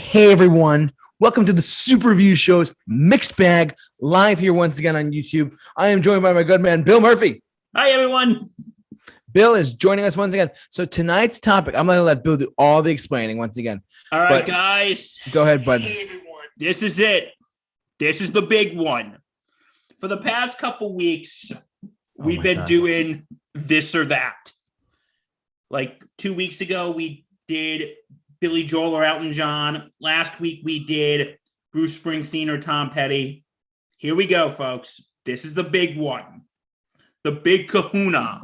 Hey everyone, welcome to the Super Review Show's Mixed Bag, live here once again on YouTube. I am joined by my good man, Bill Murphy. Hi everyone. Bill is joining us once again. So tonight's topic, I'm going to let Bill do all the explaining once again. All right, guys. Go ahead, bud. Hey everyone. This is it. This is the big one. For the past couple weeks, we've been doing this or that. Like 2 weeks ago, we did Billy Joel or Elton John. Last week, we did Bruce Springsteen or Tom Petty. Here we go, folks. This is the big one. The big kahuna.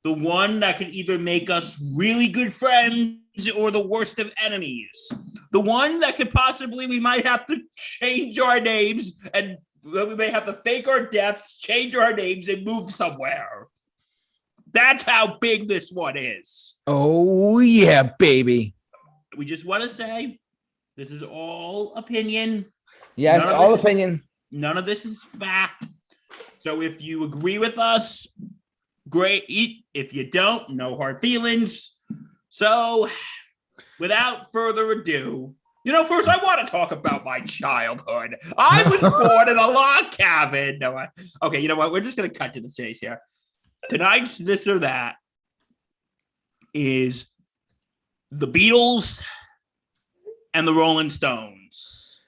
The one that could either make us really good friends or the worst of enemies. The one that could possibly, we might have to change our names and we may have to fake our deaths, change our names, and move somewhere. That's how big this one is. Oh, yeah, baby. We just want to say this is all opinion. Yes, all opinion. None of this is fact. So if you agree with us, great. If you don't, no hard feelings. So without further ado, first I want to talk about my childhood. I was born in a log cabin. Okay, you know what? We're just going to cut to the chase here. Tonight's this or that is the Beatles and the Rolling Stones.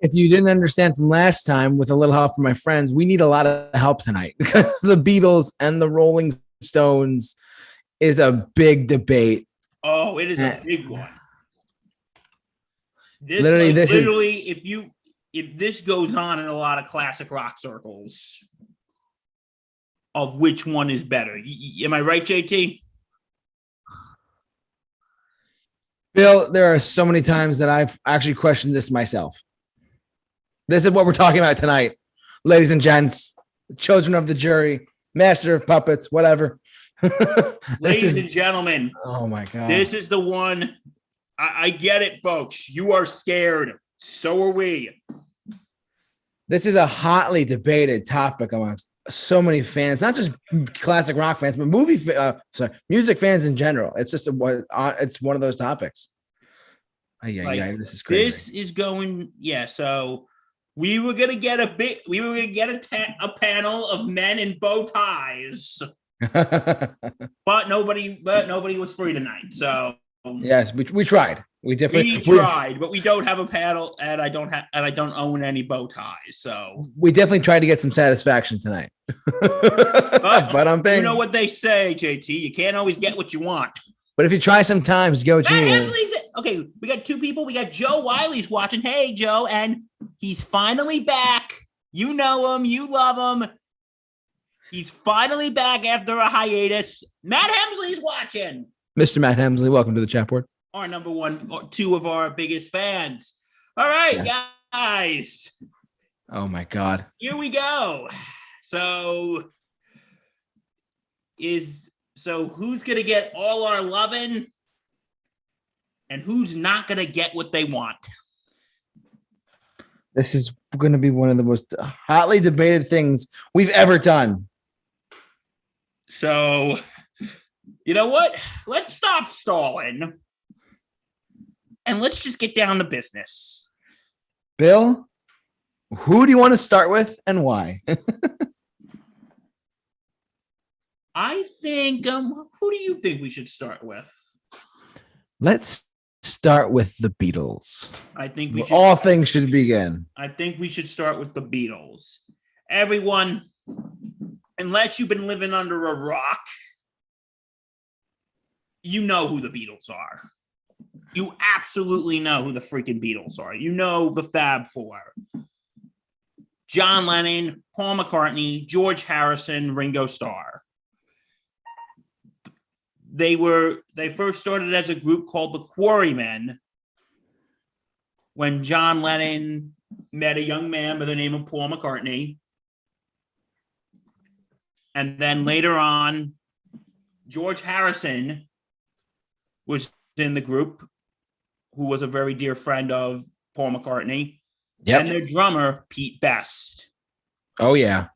If you didn't understand from last time, with a little help from my friends, we need a lot of help tonight because the Beatles and the Rolling Stones is a big debate. Oh, it is a big one. This if this goes on in a lot of classic rock circles of which one is better. Am I right, JT? Bill, there are so many times that I've actually questioned this myself. This is what we're talking about tonight, ladies and gents, children of the jury, master of puppets, whatever. Ladies and gentlemen. Oh, my God. This is the one. I get it, folks. You are scared. So are we. This is a hotly debated topic amongst so many fans, not just classic rock fans, but music fans in general. It's just it's one of those topics. This is crazy. This is going, So we were gonna get a panel of men in bow ties, but nobody was free tonight. So yes, we tried. We tried, but we don't have a panel, and I don't own any bow ties. So we definitely tried to get some satisfaction tonight. But I'm paying. You know what they say, JT? You can't always get what you want. But if you try sometimes, get what you need. Okay, we got two people. We got Joe Wiley's watching. Hey, Joe, and he's finally back. You know him. You love him. He's finally back after a hiatus. Matt Hemsley's watching. Mr. Matt Hemsley, welcome to the chat board. Our number one, or two of our biggest fans. All right, guys. Oh, my God. Here we go. So who's going to get all our loving and who's not going to get what they want? This is going to be one of the most hotly debated things we've ever done. So, you know what? Let's stop stalling and let's just get down to business. Bill, who do you want to start with and why? I think, who do you think we should start with? Let's start with the Beatles. I think all things should begin. I think we should start with the Beatles. Everyone, unless you've been living under a rock, you know who the Beatles are. You absolutely know who the freaking Beatles are. You know the Fab Four. John Lennon, Paul McCartney, George Harrison, Ringo Starr. They first started as a group called the Quarrymen when John Lennon met a young man by the name of Paul McCartney. And then later on, George Harrison was in the group, who was a very dear friend of Paul McCartney. Yep. And their drummer, Pete Best. Oh, yeah.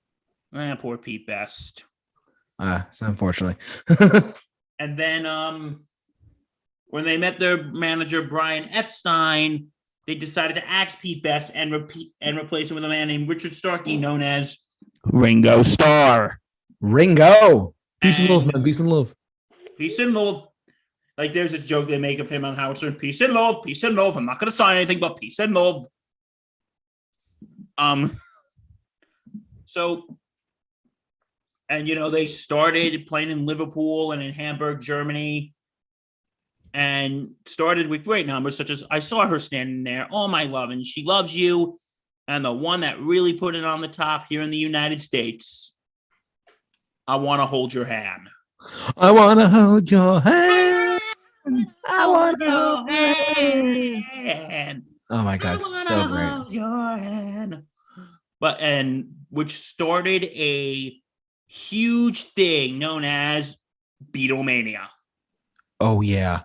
Poor Pete Best. So unfortunately. And then When they met their manager Brian Epstein, they decided to axe Pete Best and replace him with a man named Richard Starkey, known as Ringo Starr. Ringo. Peace and love, man. Peace and love. Peace and love. Like there's a joke they make of him on Howard Stern. Peace and love. Peace and love. I'm not going to sign anything but peace and love. So, and they started playing in Liverpool and in Hamburg, Germany, and started with great numbers such as I Saw Her Standing There, All My Love, and She Loves You, and the one that really put it on the top here in the United States, I Want to Hold Your Hand. I want to hold your hand. I want to hold your hand. Oh my God, so great. Hold your hand. And which started a huge thing known as Beatlemania. Oh yeah.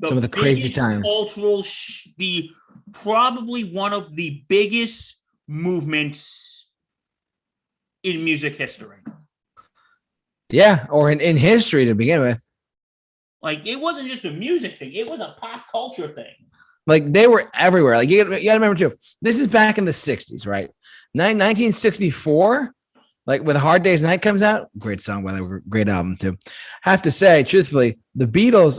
Some of the crazy times. Cultural, probably one of the biggest movements in music history. Yeah, or in history to begin with. Like, it wasn't just a music thing. It was a pop culture thing. Like, they were everywhere. Like, you gotta remember, too, this is back in the 60s, right? 1964, like, when A Hard Day's Night comes out, great song, by the way, great album, too. Have to say, truthfully, the Beatles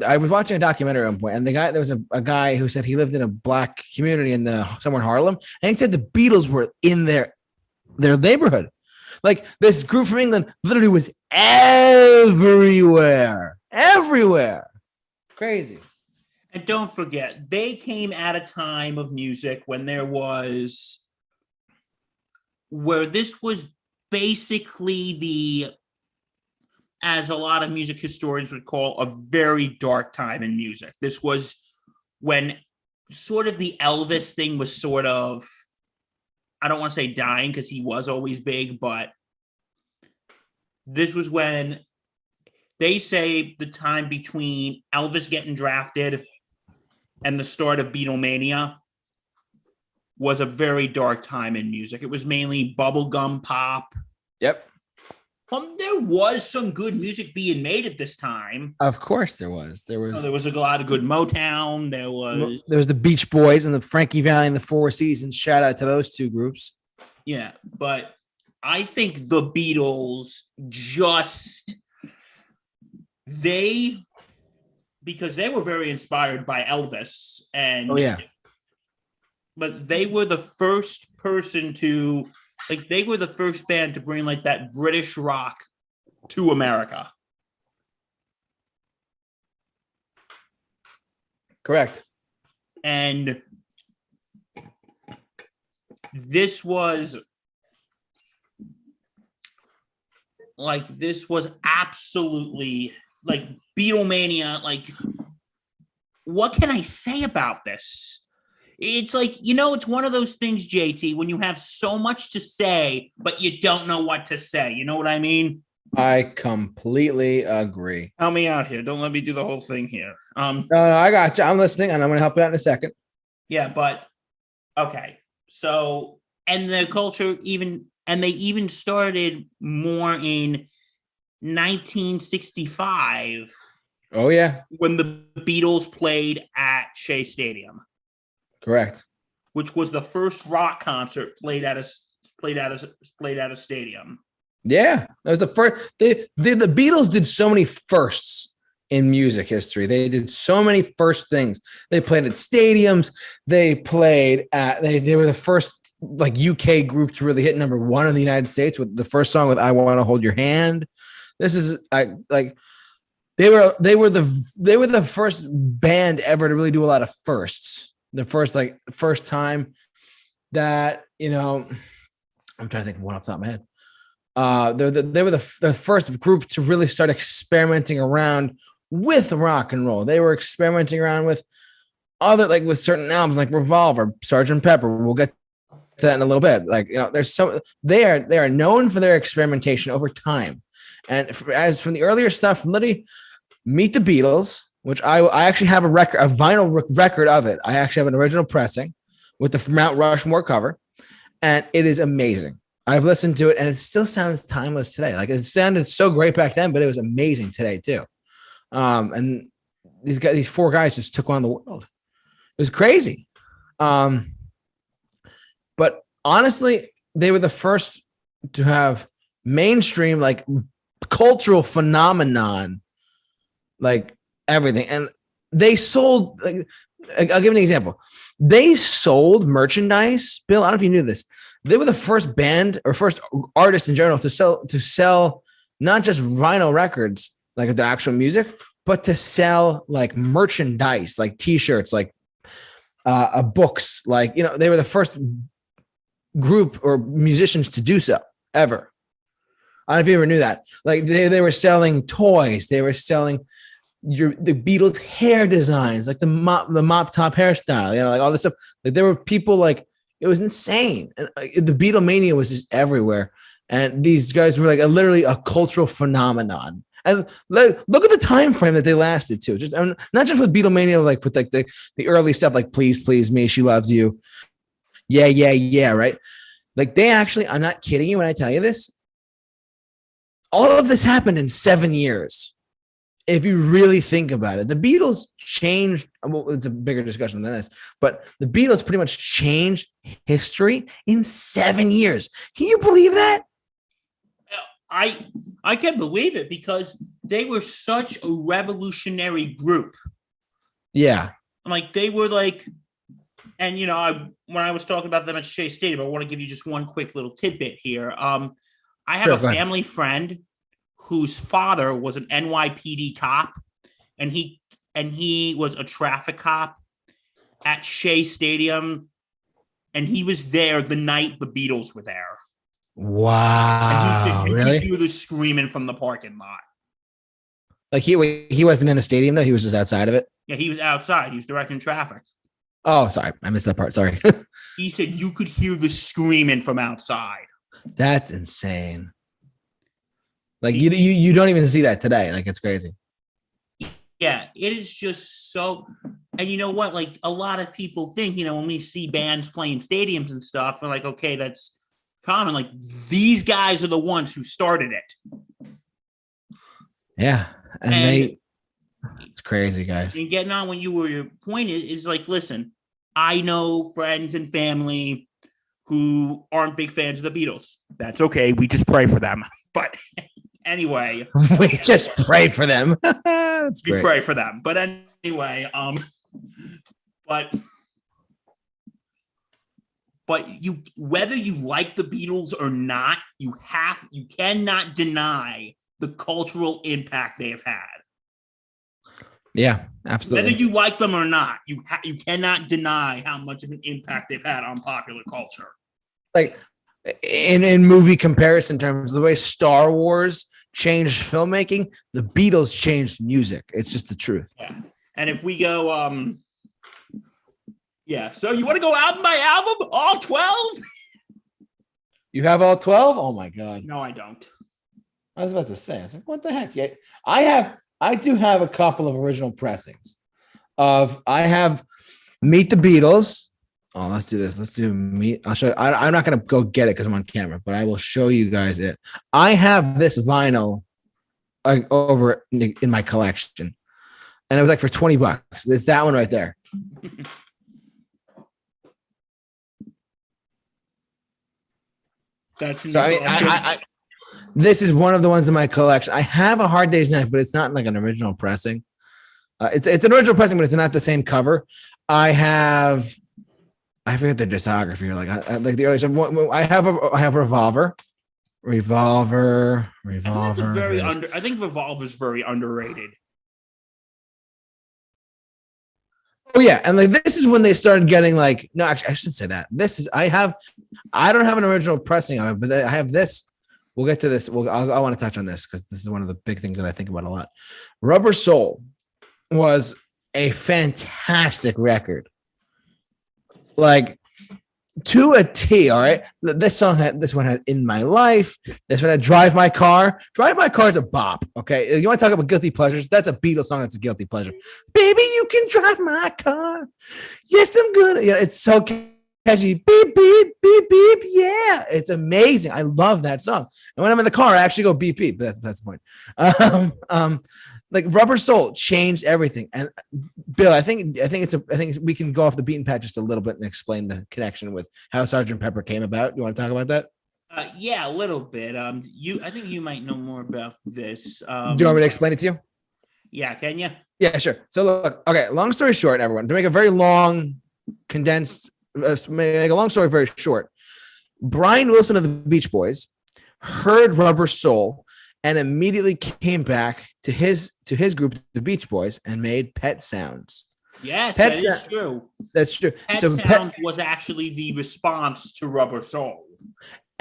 I was watching a documentary at one point, and there was a guy who said he lived in a black community somewhere in Harlem, and he said the Beatles were in their neighborhood. Like, this group from England literally was everywhere. Crazy. And don't forget, they came at a time of music when this was basically as a lot of music historians would call, a very dark time in music. This was when sort of the Elvis thing was sort of, I don't want to say dying because he was always big, but this was when they say the time between Elvis getting drafted and the start of Beatlemania was a very dark time in music. It was mainly bubblegum pop. Yep. There was some good music being made at this time. Of course there was. There was a lot of good Motown. There was the Beach Boys and the Frankie Valli and the Four Seasons. Shout out to those two groups. Yeah, but I think the Beatles because they were very inspired by Elvis, and but they were the first person to, like, they were the first band to bring like that British rock to America. Correct. And this was absolutely like Beatlemania. Like, what can I say about this? It's like, it's one of those things, JT, when you have so much to say, but you don't know what to say. You know what I mean? I completely agree. Help me out here. Don't let me do the whole thing here. No, I got you. I'm listening, and I'm going to help you out in a second. Yeah, but okay. So, and the culture they even started more in 1965. Oh yeah, when the Beatles played at Shea Stadium. Correct. Which was the first rock concert played at a stadium. Yeah, that was the first. The Beatles did so many firsts in music history. They did so many first things. They played at stadiums. They played at. They were the first like UK group to really hit number one in the United States with the first song with "I Want to Hold Your Hand." This is like. They were the first band ever to really do a lot of firsts. The first time that, I'm trying to think of one off the top of my head. They were the first group to really start experimenting around with rock and roll. They were experimenting around with with certain albums like Revolver, Sgt. Pepper. We'll get to that in a little bit. They are known for their experimentation over time. And as from the earlier stuff, literally Meet the Beatles, which I actually have a vinyl record of it. I actually have an original pressing with the Mount Rushmore cover, and it is amazing. I've listened to it, and it still sounds timeless today. Like, it sounded so great back then, but it was amazing today too. And these four guys just took on the world. It was crazy. But honestly, they were the first to have mainstream, like, cultural phenomenon, like everything. And they sold, like, I'll give an example. They sold merchandise. Bill, I don't know if you knew this. They were the first band or first artist in general to sell not just vinyl records, like the actual music, but to sell like merchandise, like T-shirts, like books. Like, they were the first group or musicians to do so ever. I don't know if you ever knew that. Like, they were selling toys. They were selling the Beatles hair designs, like the mop top hairstyle, like all this stuff. Like, there were people, like, it was insane. And the Beatlemania was just everywhere. And these guys were like literally a cultural phenomenon. And look at the time frame that they lasted too. Just not just with Beatlemania, like with like the early stuff, like Please Please Me, She Loves You. Yeah, yeah, yeah, right? Like, they actually, I'm not kidding you when I tell you this, all of this happened in 7 years. If you really think about it, the Beatles changed. Well, it's a bigger discussion than this, but the Beatles pretty much changed history in 7 years. Can you believe that? I can't believe it, because they were such a revolutionary group. Yeah. Like, they were like, and when I was talking about them at Shea Stadium, I want to give you just one quick little tidbit here. I have a family friend whose father was an NYPD cop, and he was a traffic cop at Shea Stadium, and he was there the night the Beatles were there. Wow! And he said, really? could hear the screaming from the parking lot. Like, he wasn't in the stadium though; he was just outside of it. Yeah, he was outside. He was directing traffic. Oh, sorry, I missed that part. Sorry. He said you could hear the screaming from outside. That's insane. Like, you don't even see that today. Like, it's crazy. Yeah, it is just so. And you know what? Like, a lot of people think, when we see bands playing stadiums and stuff, we're like, okay, that's common. Like, these guys are the ones who started it. Yeah, and it's crazy, guys. And getting on when your point is like, listen, I know friends and family who aren't big fans of the Beatles. That's okay. We just pray for them. But anyway, we just pray for them. That's great. We pray for them. But anyway, but you, whether you like the Beatles or not, you cannot deny the cultural impact they have had. Yeah, absolutely. Whether you like them or not, you cannot deny how much of an impact they've had on popular culture. Like, in movie comparison terms, the way Star Wars changed filmmaking, the Beatles changed music. It's just the truth. Yeah. And if we go, yeah. So you want to go album by album, all 12? You have all 12? Oh my God. No, I don't. I was about to say, I was like, what the heck? Yeah, I do have a couple of original pressings I have Meet the Beatles. Oh, let's do this. Let's do Meet. I'll show you. I'm not going to go get it because I'm on camera, but I will show you guys it. I have this vinyl over in my collection, and it was like for $20. It's that one right there. So I mean, this is one of the ones in my collection. I have a Hard Day's Night, but it's not like an original pressing. It's an original pressing, but it's not the same cover. I forget the discography. Like the early stuff. I have Revolver. I think Revolver's very underrated. Oh yeah, and like this is when they started getting like. No, actually, I shouldn't say that. I don't have an original pressing of it, but I have this. We'll get to this. I want to touch on this because this is one of the big things that I think about a lot. Rubber Soul was a fantastic record. Like, to a T, all right? This one had In My Life. This one had Drive My Car. Drive My Car is a bop, okay? You want to talk about guilty pleasures? That's a Beatles song that's a guilty pleasure. Baby, you can drive my car. Yes, I'm good. Yeah, it's so catchy beep, beep, beep, beep. Yeah. It's amazing. I love that song. And when I'm in the car, I actually go beep, beep. That's the point. Like Rubber Soul changed everything. And Bill, I think we can go off the beaten path just a little bit and explain the connection with how Sergeant Pepper came about. You want to talk about that? Yeah, a little bit. I think you might know more about this. Do you want me to explain it to you? Yeah, can you? Yeah, sure. So look, okay, long story short, everyone, to make a very long, condensed, make a long story very short, Brian Wilson of the Beach Boys heard Rubber Soul and immediately came back to his group, the Beach Boys, and made Pet Sounds. Yes, that is true. That's true. Pet Sounds was actually the response to Rubber Soul.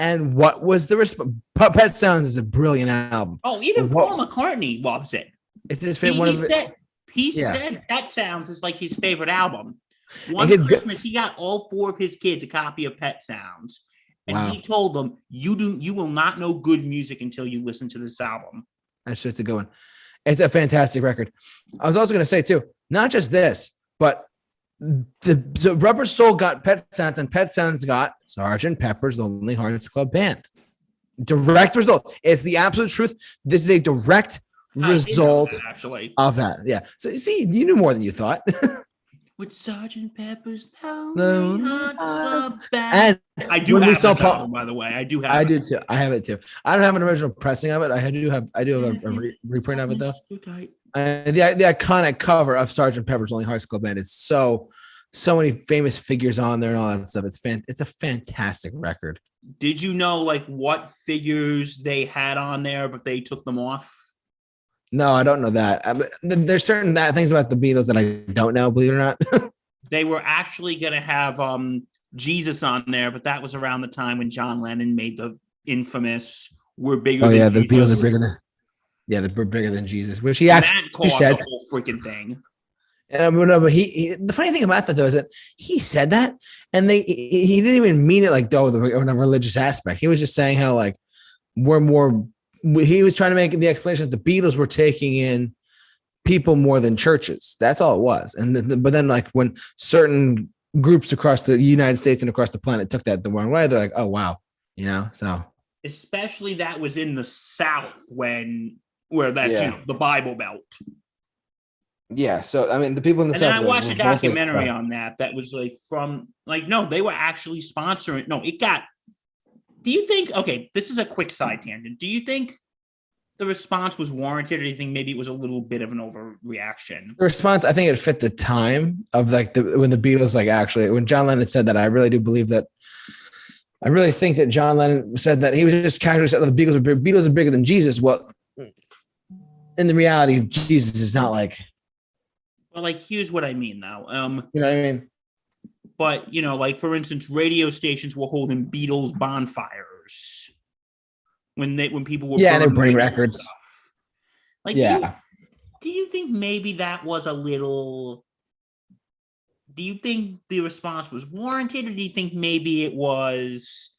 And what was the response? Pet Sounds is a brilliant album. Oh, even Paul McCartney loves it. It's his favorite. He said Pet Sounds is like his favorite album. One Christmas, he got all 4 of his kids a copy of Pet Sounds. And he told them, you will not know good music until you listen to this album. That's just a good one. It's a fantastic record. I was also going to say, too, not just this, but the Rubber Soul got Pet Sounds, and Pet Sounds got Sergeant Pepper's Lonely Hearts Club Band. Direct result. It's the absolute truth. This is a direct result of that. Yeah. So see, you knew more than you thought. With Sergeant Pepper's Lonely Hearts Club Band. And I do have that album, by the way. I do have I do too. I have it too. I don't have an original pressing of it. I do have a reprint of it though. And the iconic cover of Sergeant Pepper's Lonely Hearts Club Band is so many famous figures on there and all that stuff. It's a fantastic record. Did you know like what figures they had on there, but they took them off? No, I don't know that. There's certain things about the Beatles that I don't know, believe it or not. They were actually going to have Jesus on there, but that was around the time when John Lennon made the infamous "We're bigger." Oh yeah, the Beatles are bigger than. Yeah, we're bigger than Jesus, which he actually said. The whole freaking thing. And but he the funny thing about that though is that he said that, and he didn't even mean it like in a religious aspect. He was just saying how like we're more. He was trying to make the explanation that the Beatles were taking in people more than churches. That's all it was. And but then like when certain groups across the United States and across the planet took that the wrong way, they're like, oh wow, so especially that was in the South the Bible Belt. Yeah, so I mean the people in the South. And I watched a documentary on that was like no, they were actually sponsoring. No, it got. Do you think, okay, this is a quick side tangent. Do you think the response was warranted, or do you think maybe it was a little bit of an overreaction? The response, I think it fit the time of like when the Beatles, like actually, when John Lennon said that, I really do believe that. I really think that John Lennon said that he was just casually said that the Beatles are bigger than Jesus. Well, in the reality, Jesus is not like. Well, like, here's what I mean, though. You know what I mean? But, like, for instance, radio stations were holding Beatles bonfires when people were they bring records. Stuff. Like, yeah. Do you think maybe that was a little? Do you think the response was warranted, or do you think maybe it was,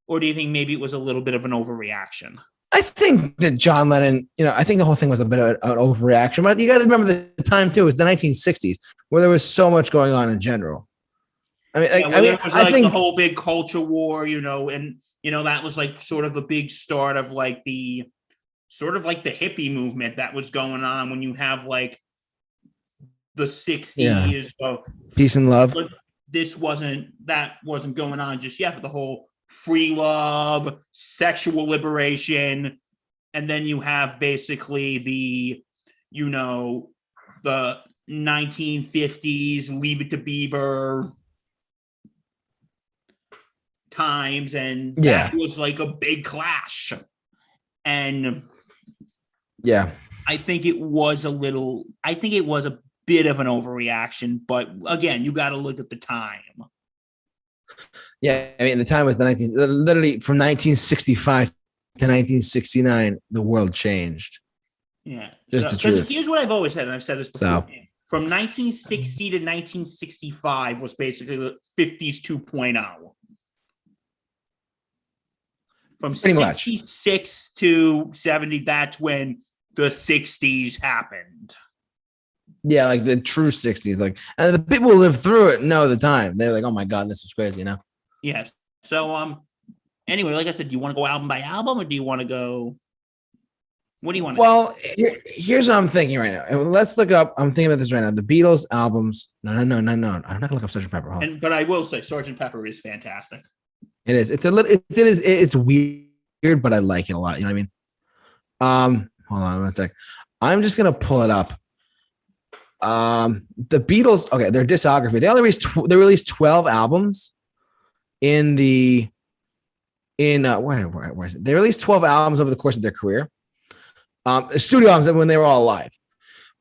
or do you think maybe it was a little bit of an overreaction? I think that John Lennon, I think the whole thing was a bit of an overreaction. But you got to remember the time too. It was the 1960s, where there was so much going on in general. I mean, I think the whole big culture war, and that was like sort of the big start of like the hippie movement that was going on when you have like the 60s. So peace and love. That wasn't going on just yet, but the whole free love, sexual liberation, and then you have basically the 1950s Leave It to Beaver times, and that was like a big clash. And I think it was a bit of an overreaction, but again, you got to look at the time. Yeah, I mean, the time was literally from 1965 to 1969, the world changed. Yeah. Just the truth. Here's what I've always said, and I've said this before. From 1960 to 1965 was basically the 50s 2.0. From 66 to 70, that's when the 60s happened. Yeah, like the true 60s. Like, and the people who live through it know the time. They're like, oh my God, this was crazy, you know? Yes. So anyway, like I said, do you want to go album by album or do you want to go? What do you want to do? Well, here's what I'm thinking right now. And let's look up. I'm thinking about this right now. The Beatles albums. No. I'm not gonna look up Sgt. Pepper. Hold on. But I will say, Sergeant Pepper is fantastic. It is. It's a little. It's weird, but I like it a lot. You know what I mean? Hold on one sec. I'm just gonna pull it up. The Beatles. Okay, their discography. They released 12 albums in where is it? They released 12 albums over the course of their career. Studio albums when they were all alive.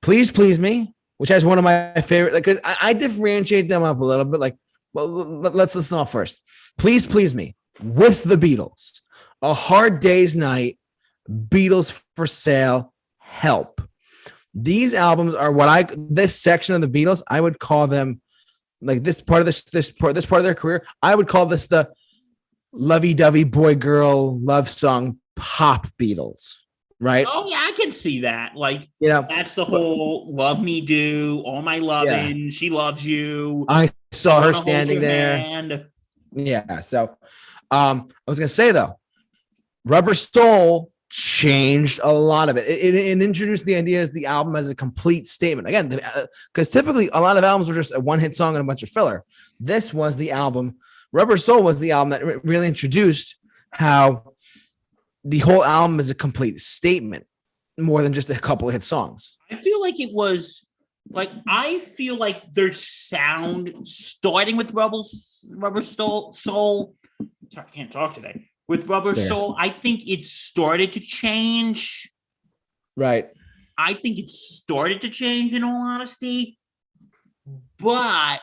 Please Please Me, which has one of my favorite. Like I differentiate them up a little bit. Like, well, let's listen off first. Please Please Me with the Beatles. A Hard Day's Night. Beatles for Sale. Help. These albums are this section of the Beatles. I would call them like this part of this part of their career. I would call this the lovey-dovey boy girl love song pop Beatles. Right. Oh yeah, I can see that. Like, you know, that's the whole love me do, all my loving. Yeah. She loves you. I saw her standing there. Hand. Yeah. So, I was gonna say though, Rubber Soul changed a lot of it. It introduced the idea as the album as a complete statement. Again, because typically a lot of albums were just a one-hit song and a bunch of filler. This was the album. Rubber Soul was the album that really introduced how the whole album is a complete statement more than just a couple of hit songs. I feel like it was like, I feel like their sound starting with Rubber Soul. Sorry, I can't talk today. With Rubber Soul, I think it started to change. Right. I think it started to change in all honesty. But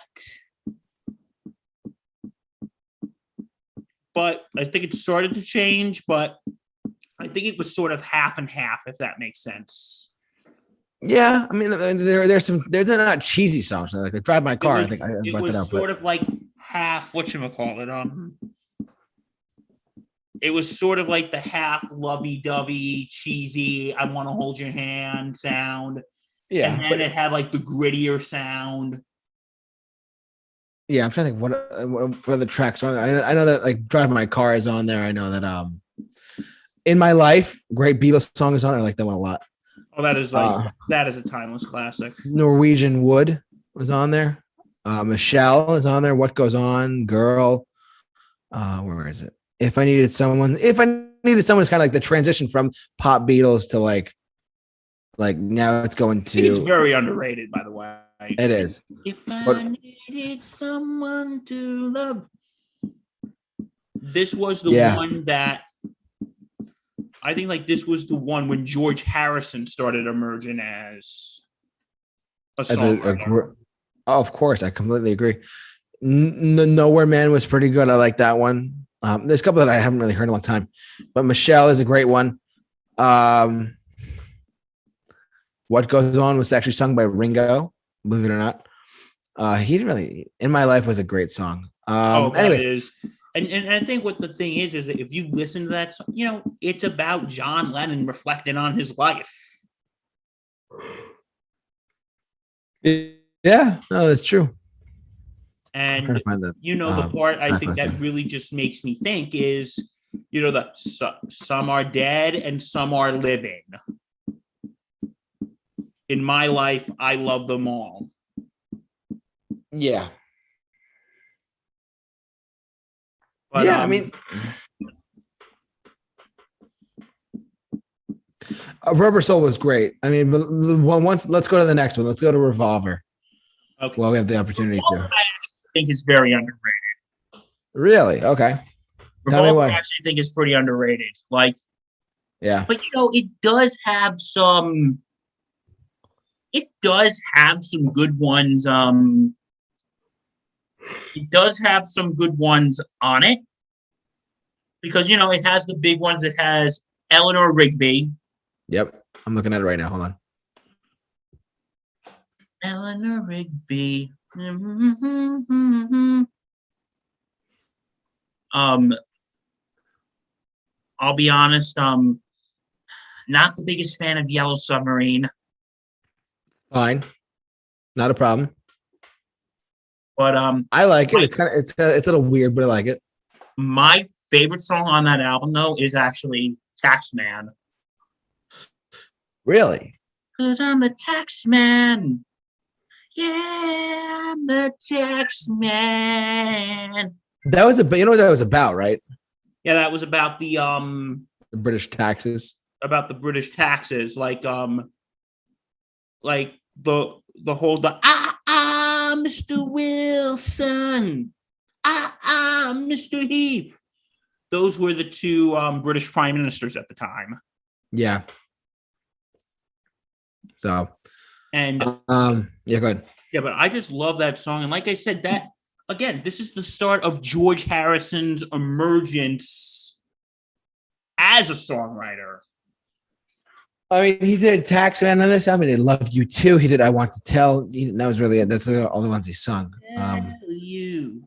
I think it started to change, but I think it was sort of half and half, if that makes sense. Yeah, I mean, they're not cheesy songs. Like they Drive My Car. I think I brought that up. Sort of like half. Whatchamacallit? It was sort of like the half lovey-dovey, cheesy, I want to hold your hand sound. Yeah, and then it had like the grittier sound. Yeah, I'm trying to think what are the tracks on. I know that like Drive My Car is on there. I know that In My Life, great Beatles song is on there. I like that one a lot. Oh, that is a timeless classic. Norwegian Wood was on there. Michelle is on there. What Goes On, Girl. Where is it? If I Needed Someone is kind of like the transition from pop Beatles to like now it's going to. It's very underrated, by the way. It is. If I needed someone to love. This was the one that I think like this was the one when George Harrison started emerging as a songwriter. Of course, I completely agree. Nowhere Man was pretty good. I like that one. There's a couple that I haven't really heard in a long time, but Michelle is a great one. What Goes On was actually sung by Ringo, believe it or not. He didn't really. In My Life was a great song. Anyways. And I think what the thing is that if you listen to that song, you know, it's about John Lennon reflecting on his life. Yeah, no, that's true. And the part I think that really just makes me think is, you know, that some are dead and some are living. In my life, I love them all. Yeah. But, I mean, Rubber Soul was great. I mean, but let's go to the next one. Let's go to Revolver. Okay. Well, we have the opportunity to. I think is very underrated. Really? Okay. Revolver, I actually think is pretty underrated. Like, yeah. But you know, it does have some good ones. It does have some good ones on it because, you know, it has the big ones. It has Eleanor Rigby. Yep. I'm looking at it right now. Hold on. Eleanor Rigby. I'll be honest. Not the biggest fan of Yellow Submarine. Fine. Not a problem. But I like it. It's a little weird, but I like it. my favorite song on that album though is actually Taxman. Really? Cause I'm a tax man. Yeah, I'm a tax man. That was you know what that was about, right? Yeah, that was about The British taxes. the British taxes, like the whole Mr. Wilson, Mr. Heath. Those were the two British prime ministers at the time. Yeah. So, and yeah, go ahead. Yeah, but I just love that song, and like I said, that again, this is the start of George Harrison's emergence as a songwriter. I mean, he did Taxman on this album. He did Love You Too. He did I Want to Tell. That was really it. That's all the ones he sung. You.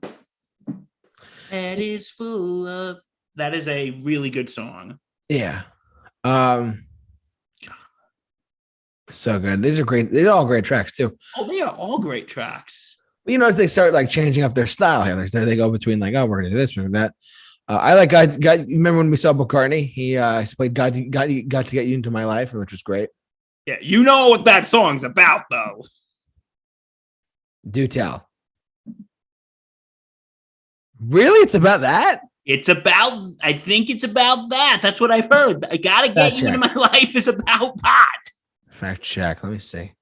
That is full of. That is a really good song. Yeah. So good. These are great. They're all great tracks too. Oh, they are all great tracks. You know, as they start like changing up their style here, they go between like, oh, we're gonna do this, we're gonna do that. I like God. Remember when we saw McCartney? He played "Got to Get You Into My Life," which was great. Yeah, you know what that song's about, though. Do tell. Really, it's about that. It's about. I think it's about that. That's what I've heard. I gotta get you into my life is about pot. Fact check. Let me see.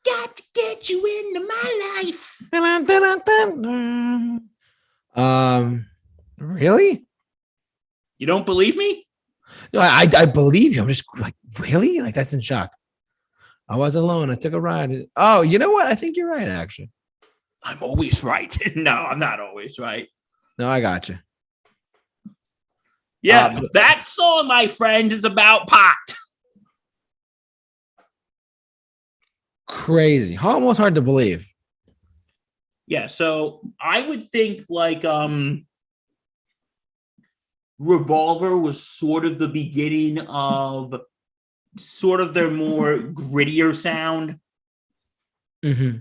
Got to get you into my life. Really? You don't believe me? No, I believe you. I'm just like, really? Like, that's in shock. I was alone. I took a ride. Oh, you know what? I think you're right, actually. I'm always right. No, I'm not always right. No, I got you. Yeah, that song, my friend, is about pot. Crazy. Almost hard to believe. Yeah, so I would think like Revolver was sort of the beginning of sort of their more grittier sound. Mm-hmm.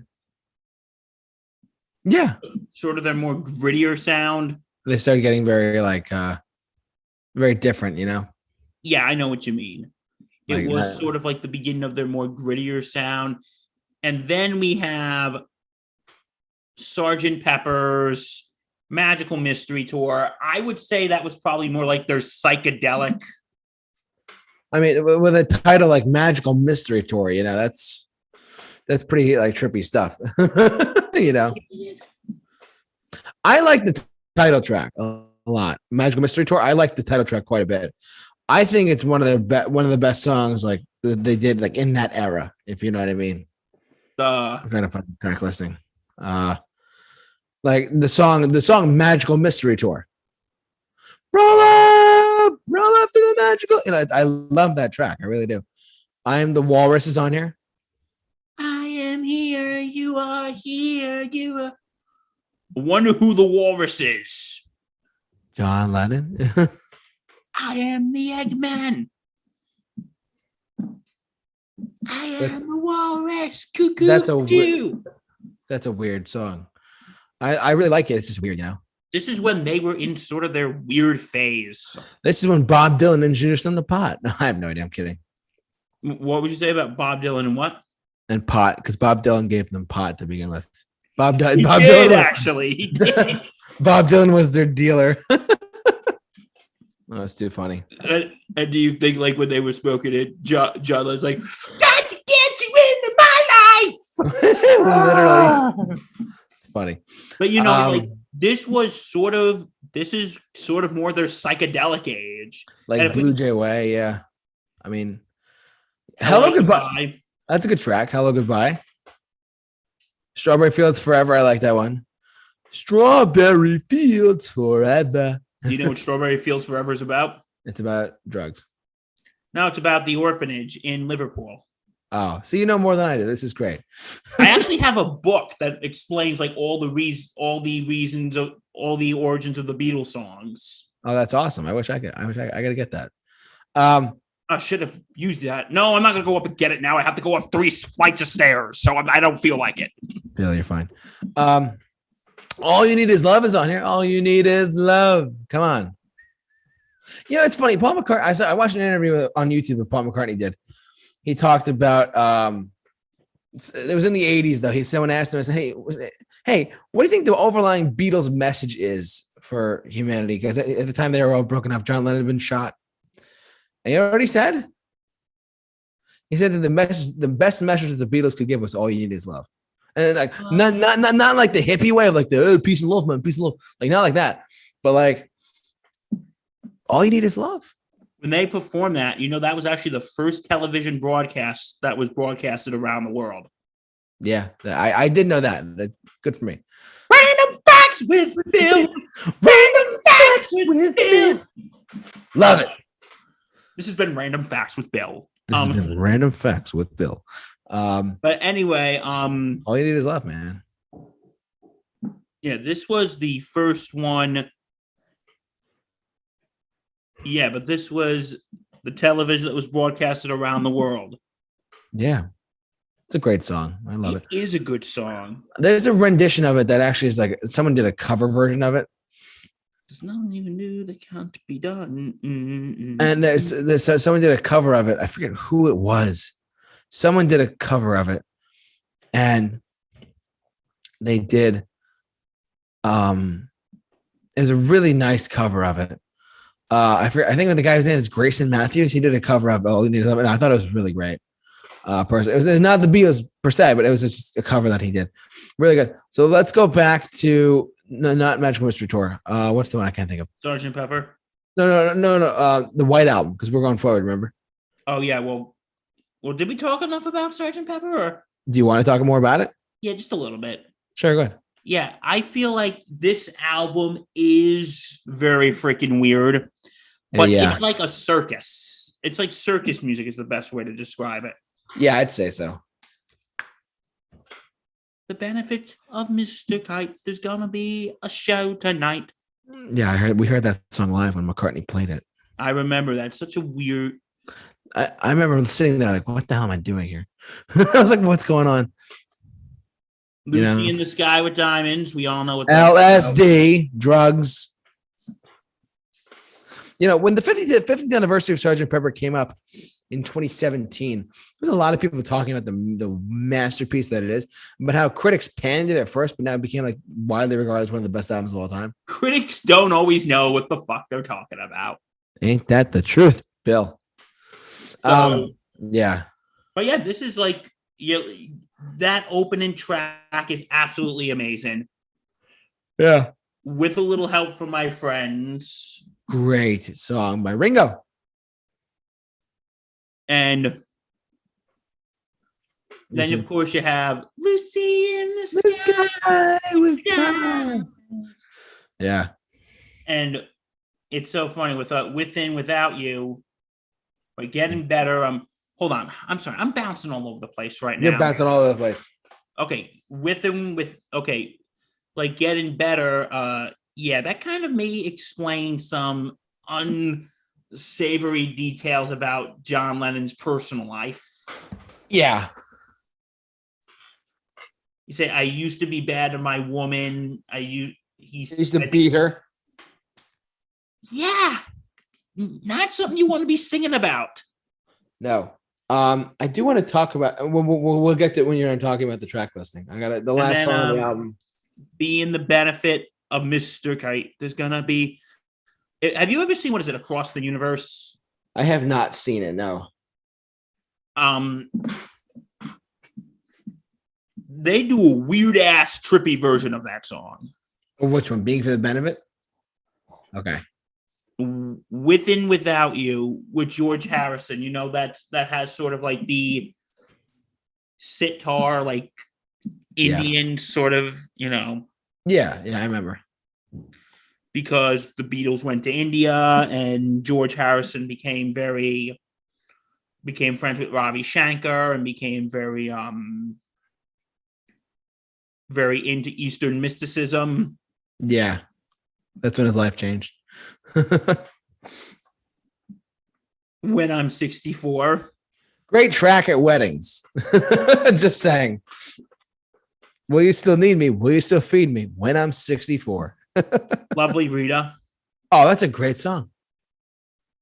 Yeah. Sort of their more grittier sound. They started getting very like very different, you know? Yeah, I know what you mean. It Like, was sort of like the beginning of their more grittier sound. And then we have Sgt. Pepper's Magical Mystery Tour. I would say that was probably more like their psychedelic. I mean, with a title like Magical Mystery Tour, you know, that's pretty like trippy stuff. You know, I like the title track a lot. Magical Mystery Tour. I like the title track quite a bit. I think it's one of the best songs like they did like in that era, if you know what I mean. I'm trying to find the track listing. Like the song Magical Mystery Tour. Roll up to the magical. You know, I love that track. I really do. I Am the Walrus is on here. I am here. You are here. You are. I wonder who the walrus is. John Lennon. I am the Eggman. I am the walrus. Cuckoo. That's a weird song. I really like it. It's just weird, you know. This is when they were in sort of their weird phase. This is when Bob Dylan introduced them to pot. No, I have no idea. I'm kidding. What would you say about Bob Dylan and what? And pot, because Bob Dylan gave them pot to begin with. Bob Dylan actually. He did. Bob Dylan was their dealer. That's too funny. And do you think, like, when they were smoking it, John was like, "Got to get you into my life." Literally, it's funny. But you know, like, this is sort of more their psychedelic age, like Blue Jay Way. Yeah, I mean, Hello Goodbye. That's a good track. Hello Goodbye. Strawberry Fields Forever. I like that one. Strawberry Fields Forever. Do you know what Strawberry Fields Forever is about? It's about drugs. No, it's about the orphanage in Liverpool. Oh, so you know more than I do. This is great. I actually have a book that explains like all the reasons of all the origins of the Beatles songs. Oh, that's awesome. I wish I could. I got to get that. I should have used that. No, I'm not going to go up and get it now. I have to go up 3 flights of stairs, so I don't feel like it. Bill, you're fine. All You Need Is Love is on here. All You Need Is Love. Come on. You know, it's funny. Paul McCartney, I watched an interview on YouTube that Paul McCartney did. He talked about, it was in the 80s, though. Someone asked him, I said, hey, what do you think the overlying Beatles message is for humanity? Because at the time they were all broken up. John Lennon had been shot. And he already said? He said that the best message that the Beatles could give was all you need is love. And like not like the hippie way of like the peace and love, man, peace and love. Like not like that. But like all you need is love. When they performed that, that was actually the first television broadcast that was broadcasted around the world. Yeah, I did know that. Good for me. Random facts with Bill. Random facts with Bill. Love it. This has been Random Facts with Bill. This has been Random Facts with Bill. But anyway, all you need is love, man. Yeah, this was the first one. Yeah, but this was the television that was broadcasted around the world. Yeah. It's a great song. I love it. It is a good song. There's a rendition of it that actually is like someone did a cover version of it. There's nothing you can do that can't be done. And there's someone did a cover of it. I forget who it was. Someone did a cover of it, and they did. It was a really nice cover of it. I think the guy's name is Grayson Matthews. He did a cover of All You Need Is Love, and I thought it was really great. It was not the Beatles per se, but it was just a cover that he did. Really good. So let's go back to not Magical Mystery Tour. What's the one I can't think of? Sgt. Pepper. No. The White Album, because we're going forward. Remember? Oh yeah. Well, did we talk enough about Sgt. Pepper? Or? Do you want to talk more about it? Yeah, just a little bit. Sure, go ahead. Yeah, I feel like this album is very freaking weird, but It's like a circus. It's like circus music is the best way to describe it. Yeah, I'd say so. The benefit of Mr. Kite. There's gonna be a show tonight. Yeah, we heard that song live when McCartney played it. I remember that. It's such a weird. I remember sitting there like, what the hell am I doing here? I was like, what's going on? Lucy in the Sky with Diamonds. We all know what LSD, drugs. When the 50th anniversary of Sgt. Pepper came up in 2017, there's a lot of people talking about the masterpiece that it is, but how critics panned it at first, but now it became like widely regarded as one of the best albums of all time. Critics don't always know what the fuck they're talking about. Ain't that the truth, Bill? Yeah. But yeah, this is like that opening track is absolutely amazing. Yeah. With a little help from my friends. Great song by Ringo. And then, of course, you have Lucy in the Sky. Yeah. And it's so funny with Without You, but Getting Better. Hold on. I'm sorry. I'm bouncing all over the place right now. You're bouncing all over the place. Okay. Like Getting Better. Yeah, that kind of may explain some unsavory details about John Lennon's personal life. Yeah. You say, I used to be bad to my woman. He used to beat her. Yeah. Not something you want to be singing about. No. I do want to talk about, we'll get to it when you're talking about the track listing. I got the last song of the album. Being the benefit of Mr. Kite. There's going to be, have you ever seen, what is it, Across the Universe? I have not seen it, no. They do a weird ass trippy version of that song. Which one? Being for the Benefit? Okay. Within Without You with George Harrison. That has sort of like the sitar, like Indian sort of, Yeah, I remember. Because the Beatles went to India and George Harrison became friends with Ravi Shankar and became very into Eastern mysticism. Yeah. That's when his life changed. When I'm 64. Great track at weddings. Just saying. Will you still need me? Will you still feed me when I'm 64? Lovely Rita. Oh, that's a great song.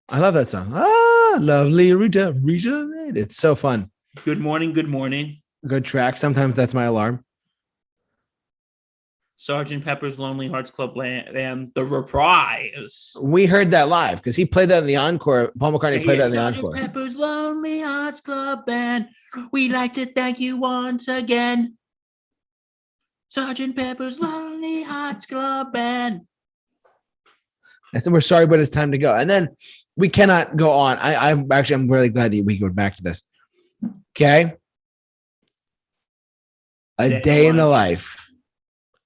I love that song. Ah, lovely Rita. Rita. It's so fun. Good morning. Good morning. Good track. Sometimes that's my alarm. Sgt. Pepper's Lonely Hearts Club Band, the reprise. We heard that live because he played that in the encore. Paul McCartney played that in the encore. Sgt. Pepper's Lonely Hearts Club Band. We'd like to thank you once again. Sgt. Pepper's Lonely Hearts Club Band. I said, we're sorry, but it's time to go. And then we cannot go on. I'm really glad we go back to this. Okay. A day in the life.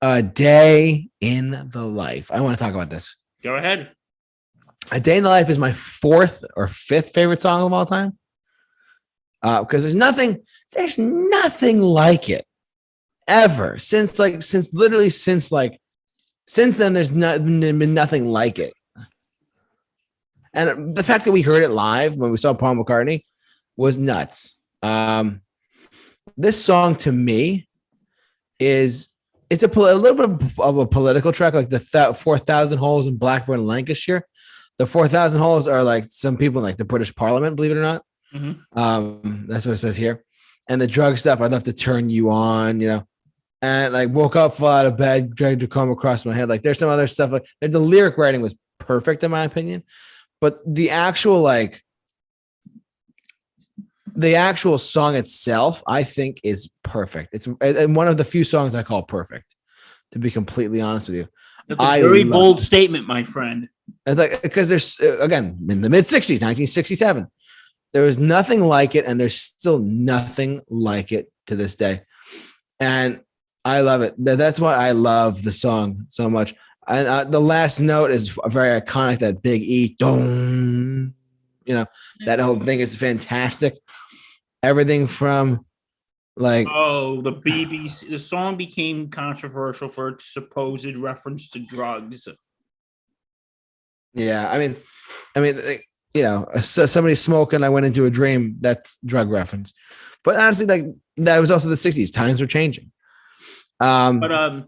A Day in the Life. I want to talk about this. Go ahead. A Day in the Life is my 4th or 5th favorite song of all time. Because there's nothing like it ever since then. There's been nothing like it. And the fact that we heard it live when we saw Paul McCartney was nuts. This song to me it's a little bit of a political track, like the 4,000 holes in Blackburn, Lancashire. The 4,000 holes are like some people in like the British Parliament, believe it or not. Mm-hmm. That's what it says here. And the drug stuff, I'd love to turn you on, and like woke up, fell out of bed, dragged a comb across my head. Like there's some other stuff like the lyric writing was perfect in my opinion, but the actual song itself, I think, is perfect. It's one of the few songs I call perfect, to be completely honest with you. That's a very bold statement, my friend. It's like, because there's, again, in the mid-60s, 1967, there was nothing like it, and there's still nothing like it to this day. And I love it. That's why I love the song so much. And the last note is very iconic, that big E. Dong, that whole thing is fantastic. Everything from the BBC. The song became controversial for its supposed reference to drugs. Yeah, I mean, somebody smoking. I went into a dream. That's drug reference. But honestly, that was also the '60s. Times were changing. Yeah,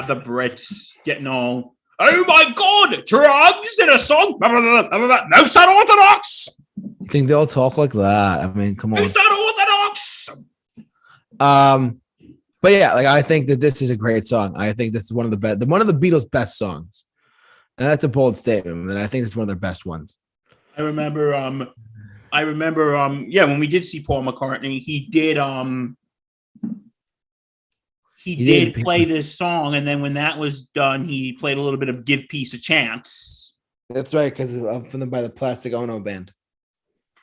the Brits getting all, oh my God, drugs in a song. Most unorthodox. You think they'll talk like that? I mean, come on. Most unorthodox. But yeah, I think that this is a great song. I think this is one of the Beatles' best songs, and that's a bold statement. And I think it's one of their best ones. I remember, when we did see Paul McCartney, he did play this song, and then when that was done, he played a little bit of "Give Peace a Chance." That's right, because by the Plastic Ono Band.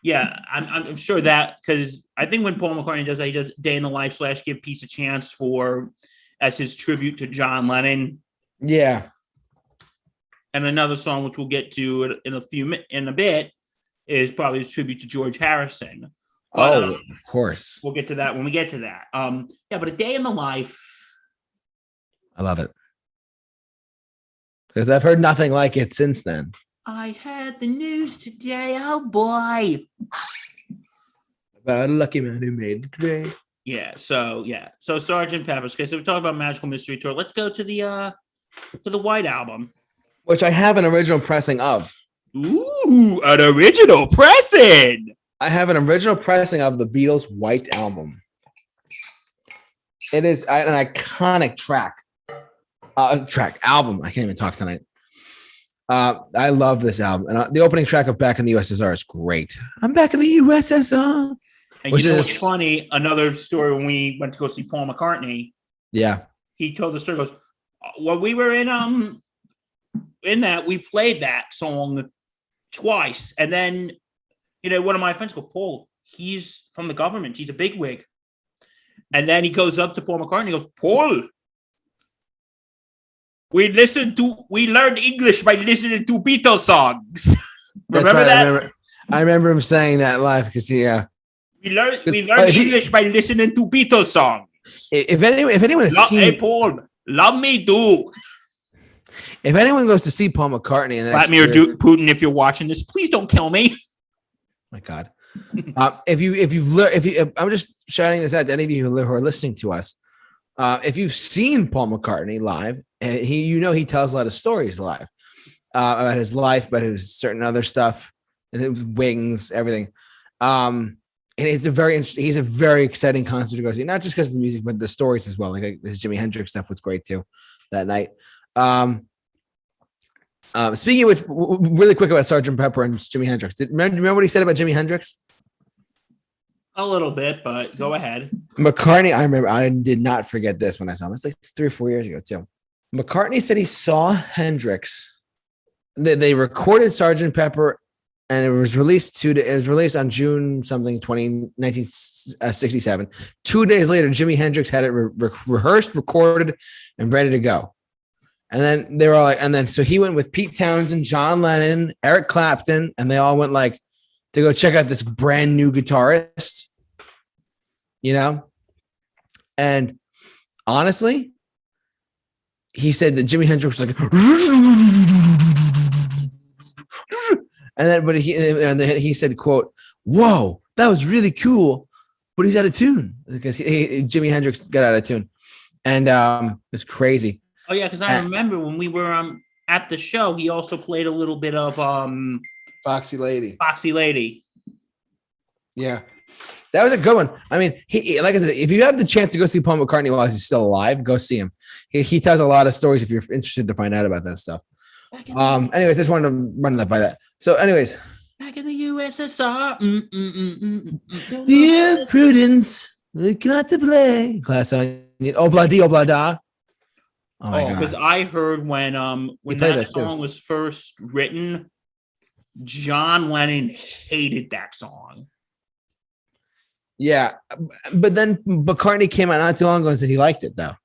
Yeah, I'm sure that, because I think when Paul McCartney does that, he does "Day in the Life" / "Give Peace a Chance" as his tribute to John Lennon. Yeah, and another song which we'll get to in a bit is probably his tribute to George Harrison. But, of course, we'll get to that when we get to that. But "A Day in the Life," I love it because I've heard nothing like it since then. I heard the news today. Oh boy. About a lucky man who made the grade. So Sgt. Pepper's. Okay, so we talk about Magical Mystery Tour. Let's go to the White Album, which I have an original pressing of. Ooh, an original pressing. I have an original pressing of the Beatles' White Album. It is an iconic album. I can't even talk tonight. I love this album, and the opening track of "Back in the USSR" is great. I'm back in the USSR. And what's funny? Another story when we went to go see Paul McCartney. Yeah, he told the story. Goes, well, we were in that we played that song twice, and then one of my friends goes, Paul, he's from the government. He's a bigwig, and then he goes up to Paul McCartney and goes, Paul. We learned English by listening to Beatles songs. Remember that? I remember him saying that live because we learned English by listening to Beatles songs. If anyone has seen, hey Paul, love me too. If anyone goes to see Paul McCartney, and Vladimir Putin, if you're watching this, please don't kill me. My God. I'm just shouting this out to any of you who are listening to us. If you've seen Paul McCartney live, he tells a lot of stories live about his life, about his certain other stuff, and his wings, everything. And he's a very exciting concert to go see, not just because of the music, but the stories as well. Like his Jimi Hendrix stuff was great too that night. Speaking of which, really quick about Sgt. Pepper and Jimi Hendrix. Remember what he said about Jimi Hendrix? A little bit, but go ahead. McCartney, I remember, I did not forget this when I saw him. It's like 3 or 4 years ago too. McCartney said he saw Hendrix. They recorded Sgt. Pepper, and it was released on June something 1967. 2 days later, Jimi Hendrix had it rehearsed, recorded, and ready to go. And then they were all like, so he went with Pete Townsend, John Lennon, Eric Clapton, and they all went like to go check out this brand new guitarist, And honestly, he said that Jimi Hendrix was like, but he said, quote, "Whoa, that was really cool, but he's out of tune," because Jimi Hendrix got out of tune, and it's crazy. Oh yeah, because I remember when we were at the show, he also played a little bit of Foxy Lady. Foxy Lady. Yeah. That was a good one. I mean, he like I said, if you have the chance to go see Paul McCartney while he's still alive, go see him. He tells a lot of stories if you're interested to find out about that stuff. Anyways, just wanted to run that by that. So anyways. Back in the USSR. Dear Prudence, look not to play. Class on Obladi Oblada. Oh my God. Because I heard when that song was first written, John Lennon hated that song. Yeah, but then McCartney came out not too long ago and said he liked it though.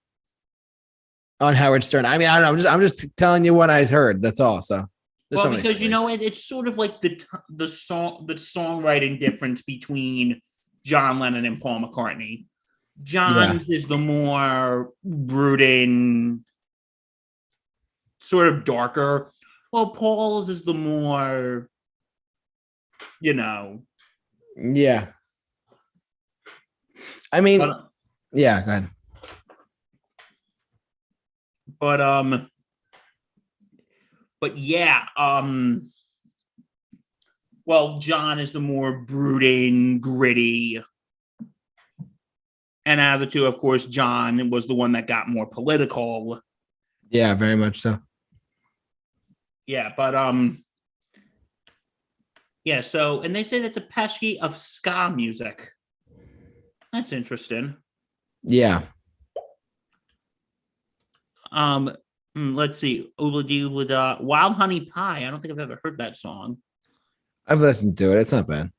On Howard Stern. I mean, I don't know. I'm just telling you what I heard. That's all. So, because it's sort of like the songwriting difference between John Lennon and Paul McCartney. John's is the more brooding, sort of darker. Well, Paul's is the more, Yeah. I mean, go ahead. But yeah, well, John is the more brooding, gritty. And out of the two, of course, John was the one that got more political. Yeah, very much so. Yeah, but so, and they say that's a pesky of ska music. That's interesting. Yeah. Let's see. Oobla-dee, oobla-da. Wild Honey Pie. I don't think I've ever heard that song. I've listened to it. It's not bad.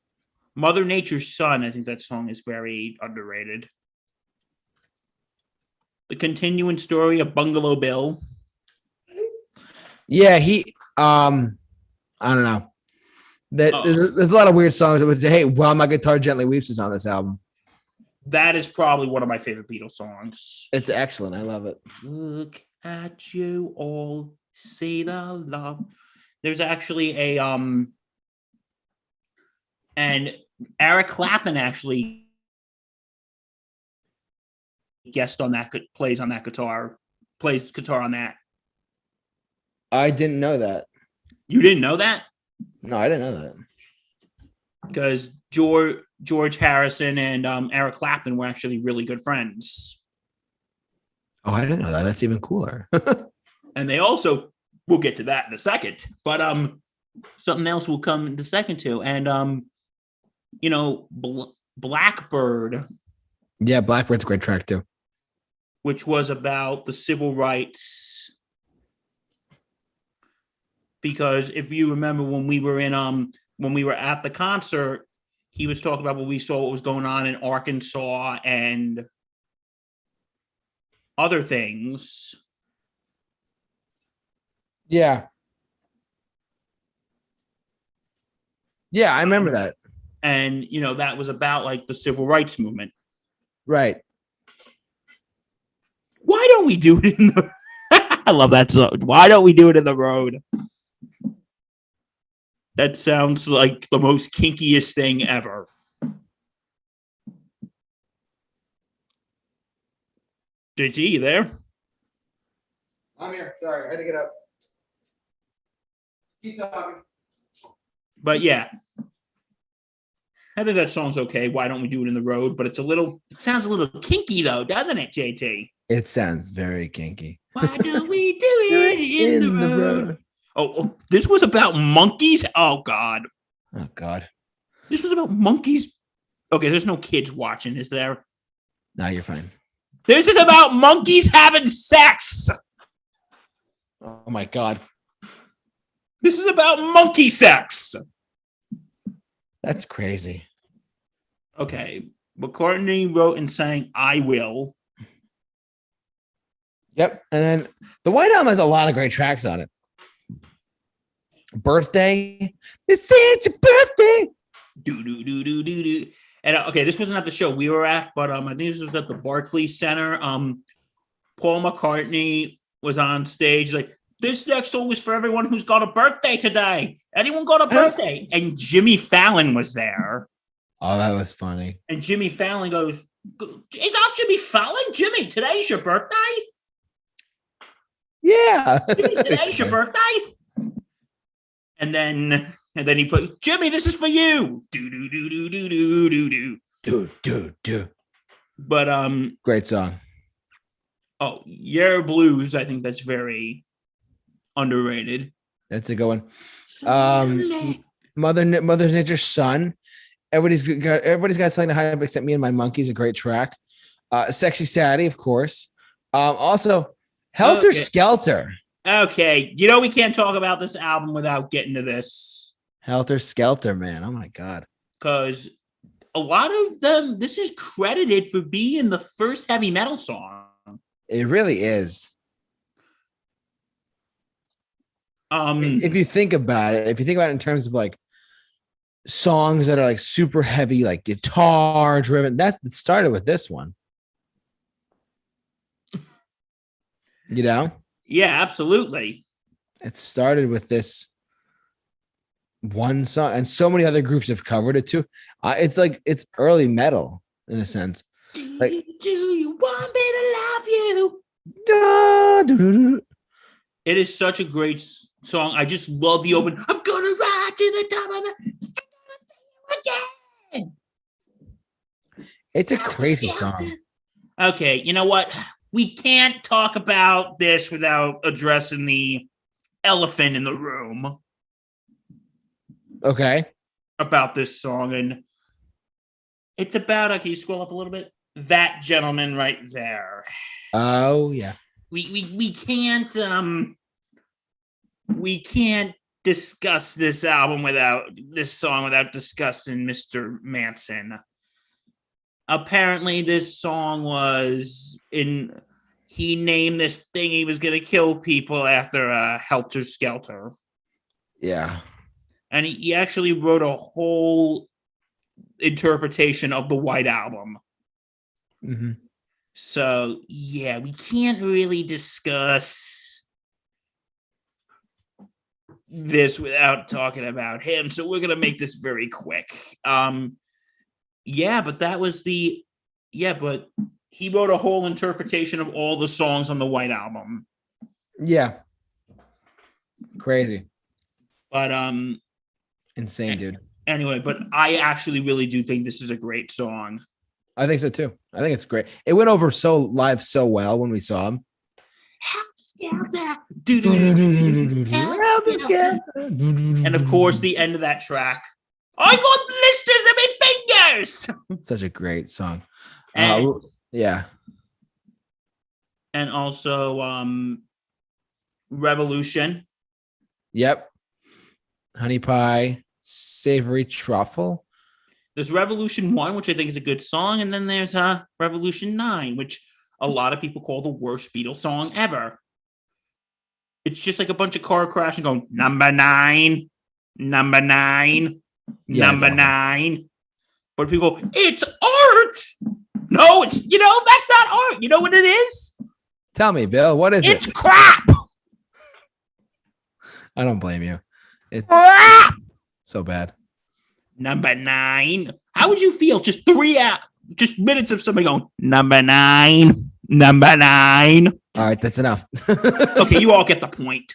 Mother Nature's Son. I think that song is very underrated. The Continuing Story of Bungalow Bill. Yeah, I don't know. There's a lot of weird songs. Hey, While My Guitar Gently Weeps is on this album. That is probably one of my favorite Beatles songs. It's excellent. I love it. Look at you all, see the love. There's actually a and Eric Clapton actually guest on that, plays guitar on that. I didn't know that. You didn't know that? No, I didn't know that. Because George Harrison and Eric Clapton were actually really good friends. Oh, I didn't know that. That's even cooler. And they also, we'll get to that in a second, but something else will come in a second too. And Blackbird. Yeah, Blackbird's a great track too. Which was about the civil rights. Because if you remember when we were at the concert, he was talking about what was going on in Arkansas and other things. Yeah. Yeah, I remember that. And, that was about like the civil rights movement. Right. Why don't we do it in the... I love that song. Why don't we do it in the road? That sounds like the most kinkiest thing ever. JT, you there? I'm here. Sorry, I had to get up. Keep talking. But yeah, I think that song's okay. Why don't we do it in the road? But it sounds a little kinky though, doesn't it, JT? It sounds very kinky. Why don't we do it in the road? Oh, this was about monkeys? Oh, God. Oh, God. This was about monkeys? Okay, there's no kids watching, is there? No, you're fine. This is about monkeys having sex. Oh, my God. This is about monkey sex. That's crazy. Okay, McCartney wrote and sang I Will. Yep. And then the White Album has a lot of great tracks on it. Birthday. This is your birthday. Do. And okay, this wasn't at the show we were at, but I think this was at the Barclays Center. Paul McCartney was on stage like, this next song is for everyone who's got a birthday today. Anyone got a birthday? And Jimmy Fallon was there. Oh, that was funny. And Jimmy Fallon goes, is that Jimmy Fallon? Jimmy, today's your birthday? Yeah. Jimmy, today's your birthday? And then he put, Jimmy, this is for you. Do. But great song. Oh, Yeah Blues, I think that's very underrated. That's a good one. Mother Nature's Son. Everybody's got something to hype except me and my monkeys. A great track. Sexy Sadie, of course. Also, Helter Skelter. Okay, we can't talk about this album without getting to this. Helter Skelter, man. Oh my God. Because a lot of them, this is credited for being the first heavy metal song. It really is. If you think about it in terms of like songs that are like super heavy, like guitar driven, it started with this one. Yeah, absolutely. It started with this one song, and so many other groups have covered it too. It's early metal in a sense. Do you want me to love you? It is such a great song. I just love the open. I'm gonna ride to the top of the. I'm gonna see you again. It's a crazy song. Okay, you know what? We can't talk about this without addressing the elephant in the room. Okay. About this song. And it's about, can you scroll up a little bit? That gentleman right there. Oh, yeah. We can't discuss this song without discussing Mr. Manson. Apparently this song he named this thing he was going to kill people after Helter Skelter. Yeah. And he actually wrote a whole interpretation of the White Album. Mm-hmm. So, yeah, we can't really discuss this without talking about him. So we're going to make this very quick. But that was but he wrote a whole interpretation of all the songs on the White Album. Yeah. Crazy. But insane, dude. Anyway, but I actually really do think this is a great song. I think so too. I think it's great. It went over live so well when we saw him. And of course, the end of that track. I got blisters in my fingers. Such a great song. Yeah. And also Revolution. Yep. Honey Pie, Savory Truffle. There's Revolution 1, which I think is a good song, and then there's Revolution 9, which a lot of people call the worst Beatles song ever. It's just like a bunch of car crashing going, number 9, number 9, number 9. But people go, it's art! No, that's not art. You know what it is? Tell me, Bill, what is it? It's crap! I don't blame you. It's crap! So bad. Number 9. How would you feel just just minutes of somebody going, number 9, number 9? All right, that's enough. Okay, you all get the point.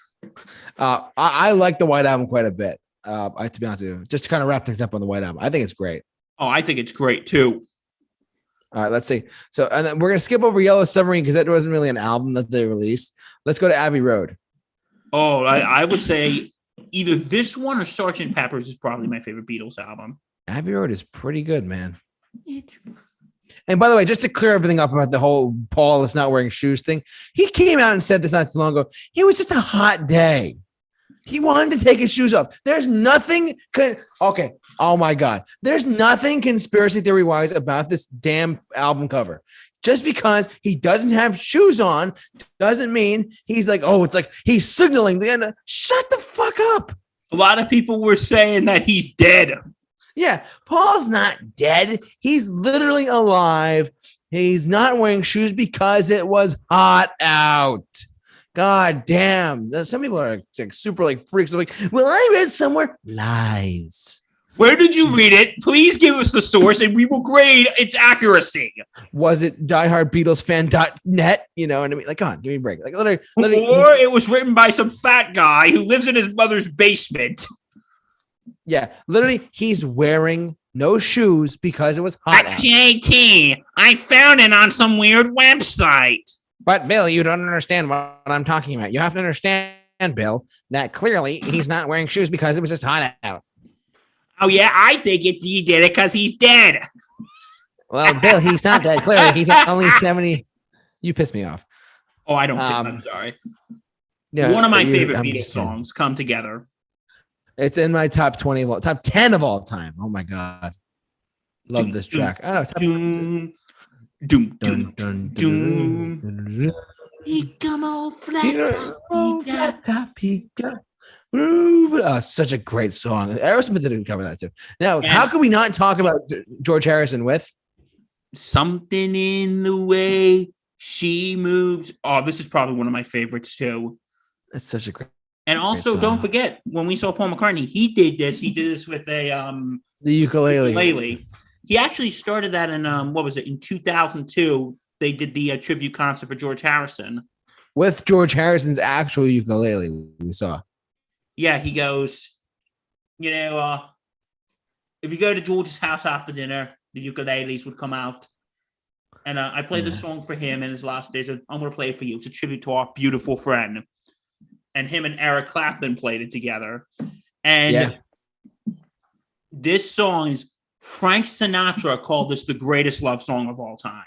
I like the White Album quite a bit. To be honest with you, just to kind of wrap things up on the White Album, I think it's great. Oh, I think it's great too. All right, let's see. So, and then we're gonna skip over Yellow Submarine because that wasn't really an album that they released. Let's go to Abbey Road. Oh, I would say either this one or Sgt. Pepper's is probably my favorite Beatles album. Abbey Road is pretty good, man. And by the way, just to clear everything up about the whole Paul is not wearing shoes thing, he came out and said this not too long ago. It was just a hot day. He wanted to take his shoes off. There's nothing. Okay. Oh my God. There's nothing conspiracy theory wise about this damn album cover. Just because he doesn't have shoes on doesn't mean he's like, oh, it's like he's signaling the end. Shut the fuck up. A lot of people were saying that he's dead. Yeah. Paul's not dead. He's literally alive. He's not wearing shoes because it was hot out. God damn. Some people are like super like freaks. Like, well, I read somewhere. Lies. Where did you read it? Please give us the source and we will grade its accuracy. Was it diehardbeatlesfan.net? You know, and I mean, like, come on, give me a break. Like, literally, or it was written by some fat guy who lives in his mother's basement. Yeah, literally, he's wearing no shoes because it was hot out. JT, I found it on some weird website. But Bill, you don't understand what I'm talking about. You have to understand, Bill, that clearly he's not wearing shoes because it was just hot out. Oh, yeah, I think he did it because he's dead. Well, Bill, he's not dead. Clearly, he's only 70. You pissed me off. Oh, I don't think I'm sorry. Yeah, one of my favorite Beatles songs, Come Together. It's in my top 20, top 10 of all time. Oh, my God. Love this track. I don't know. Doom, doom, doom, doom. Such a great song. Aerosmith didn't cover that too. Now, how can we not talk about George Harrison with Something in the Way She Moves? Oh, this is probably one of my favorites too. That's such a great. And also, don't forget when we saw Paul McCartney, he did this. He did this with the ukulele. He actually started that in in 2002. They did the tribute concert for George Harrison with George Harrison's actual ukulele. We saw. Yeah, he goes, if you go to George's house after dinner, the ukuleles would come out. And I played the song for him in his last days. I'm going to play it for you. It's a tribute to our beautiful friend. And him and Eric Clapton played it together. And this song is, Frank Sinatra called this the greatest love song of all time.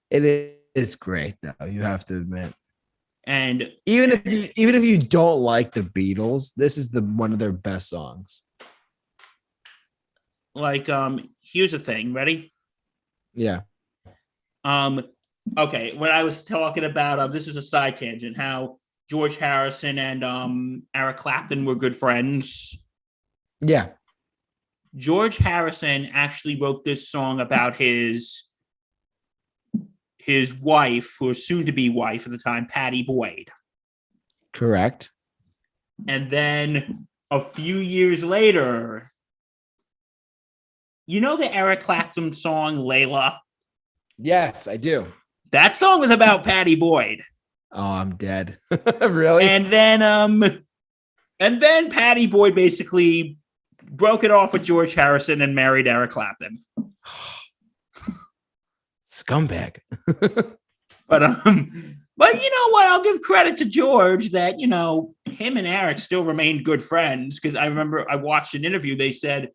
It is great, though. You have to admit. And even if you don't like the Beatles, this is one of their best songs. Like, here's the thing. Ready? Yeah. Okay. When I was talking about this is a side tangent, how George Harrison and Eric Clapton were good friends. Yeah. George Harrison actually wrote this song about his wife, who was soon to be wife at the time, Pattie Boyd. Correct. And then a few years later, you know the Eric Clapton song Layla? Yes, I do. That song was about Pattie Boyd. Oh, I'm dead. Really? And then Pattie Boyd basically broke it off with George Harrison and married Eric Clapton. Scumbag. But you know what? I'll give credit to George that, him and Eric still remained good friends, because I remember I watched an interview. They said,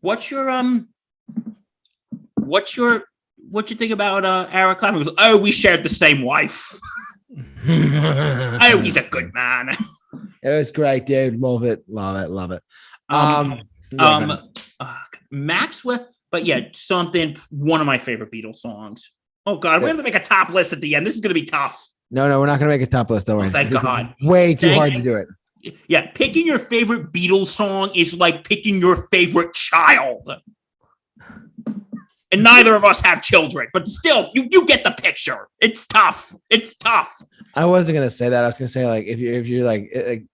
what you think about Eric Clapton? He goes, oh, we shared the same wife. Oh, he's a good man. It was great, dude. Love it. Maxwell, but yeah, one of my favorite Beatles songs. Oh God, we have to make a top list at the end. This is going to be tough. No, we're not going to make a top list. Don't worry. Thank God. Way too hard to do it. Yeah, picking your favorite Beatles song is like picking your favorite child. And neither of us have children, but still, you get the picture. It's tough. I wasn't going to say that. I was going to say, like, if you're like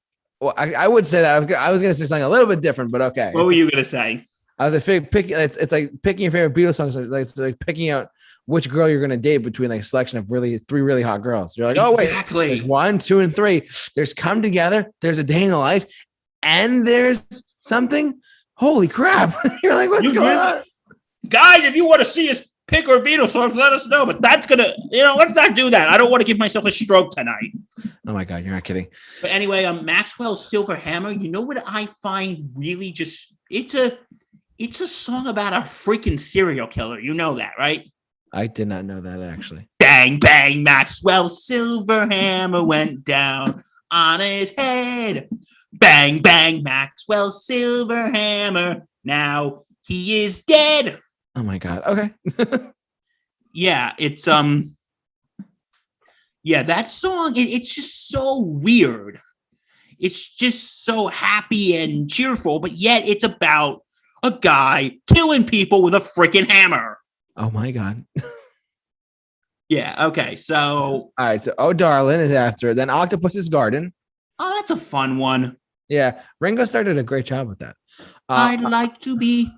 Well, I would say that I was gonna say something a little bit different, but okay. What were you gonna say? I was picking. It's like picking your favorite Beatles songs. It's like picking out which girl you're gonna date between like a selection of three really hot girls. You're like, oh wait, there's 1, 2, and 3. There's Come Together. There's A Day in the Life, and there's something. Holy crap! You're like, what's going on, guys? If you want to see us pick our Beatles songs, let us know. But that's gonna, let's not do that. I don't want to give myself a stroke tonight. Oh my god, you're not kidding. But anyway, Maxwell's Silver Hammer. You know what I find really just it's a song about a freaking serial killer. You know that, right? I did not know that actually. Bang, bang, Maxwell's silver hammer went down on his head. Bang, bang, Maxwell's silver hammer. Now he is dead. Oh my god. Okay. Yeah, it's yeah, that song, it's just so weird. It's just so happy and cheerful, but yet it's about a guy killing people with a freaking hammer. Oh my god. Yeah, okay, so all right, so Oh Darling is after, then Octopus's Garden. Oh, that's a fun one. Yeah, Ringo Starr did a great job with that. I'd like to be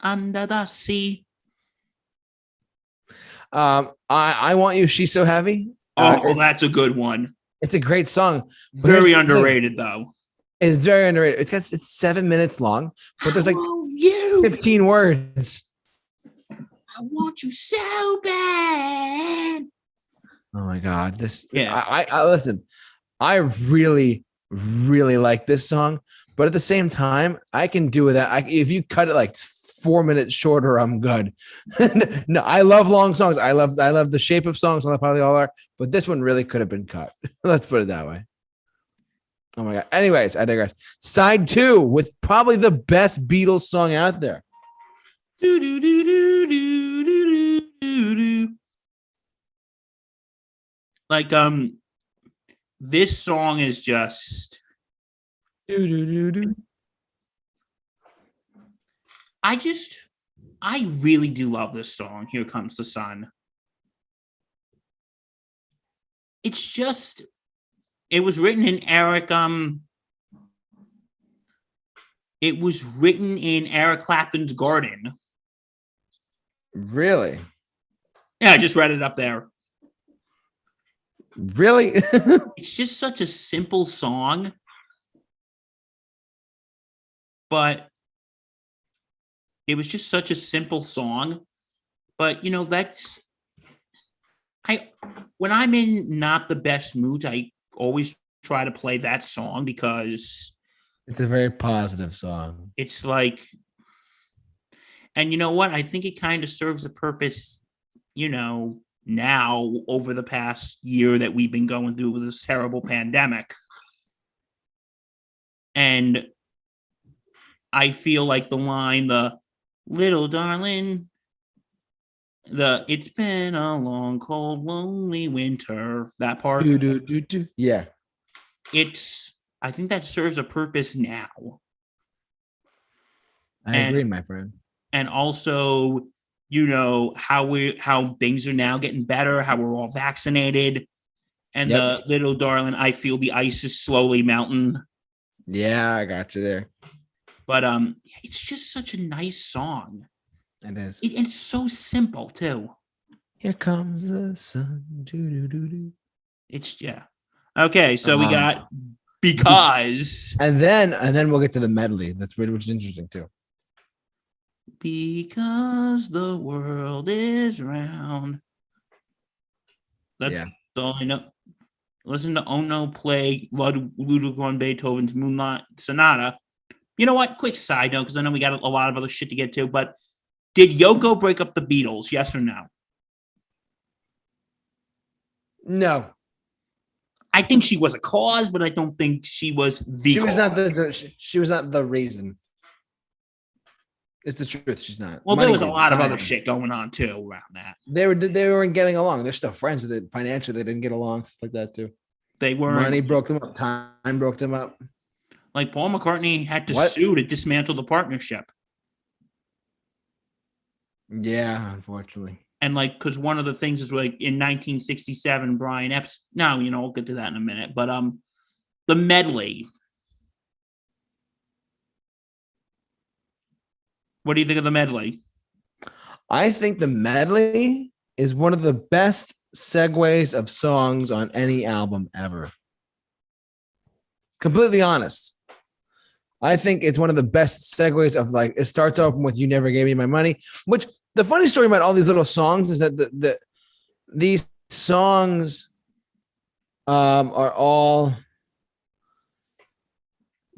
under the sea. I Want You, She's So Heavy. That's a good one. It's a great song. Very underrated, though. It's very underrated. It's 7 minutes long, but there's like 15 words. I want you so bad. Oh my god! Yeah. I listen. I really, really like this song, but at the same time, I can do with that. If you cut it like 4 minutes shorter, I'm good. No, I love long songs. I love the shape of songs. I love how they all are, but this one really could have been cut. Let's put it that way. Oh my god. Anyways, I digress. Side 2 with probably the best Beatles song out there. Like this song is just I really do love this song. Here Comes the Sun. It's just it was written in Eric Clapton's garden. Really? Yeah, I just read it up there. Really? It's just such a simple song. But it was just such a simple song. But when I'm in not the best moods, I always try to play that song because it's a very positive song. It's like, and you know what? I think it kind of serves a purpose, now over the past year that we've been going through with this terrible pandemic. And I feel like the line, the little darling, it's been a long, cold, lonely winter, that part. Yeah. I think that serves a purpose now. I agree, my friend. And also, how things are now getting better, how we're all vaccinated. And the little darling, I feel the ice is slowly melting. Yeah, I got you there. But it's just such a nice song. It is. It's so simple too. Here comes the sun. It's Okay, so we got Because. And then we'll get to the medley. Which is interesting too. Because the world is round. That's all I know. Listen to Ono play Ludwig van Beethoven's Moonlight Sonata. You know what? Quick side note, because I know we got a lot of other shit to get to, but did Yoko break up the Beatles? Yes or no? No. I think she was a cause, but I don't think she was the cause. She was not the reason. It's the truth. She's not. Well, there was a lot of other shit going on too around that. They weren't getting along. They're still friends with it. Financially, they didn't get along. Stuff like that too. They were. Money broke them up. Time broke them up. Like Paul McCartney had to sue to dismantle the partnership. Yeah, unfortunately. And because one of the things is in 1967, Brian Epstein. No, we'll get to that in a minute. But the medley. What do you think of the medley? I think the medley is one of the best segues of songs on any album ever. Completely honest. I think it's one of the best segues of like, it starts open with "You Never Gave Me My Money," which the funny story about all these little songs is that these songs are all.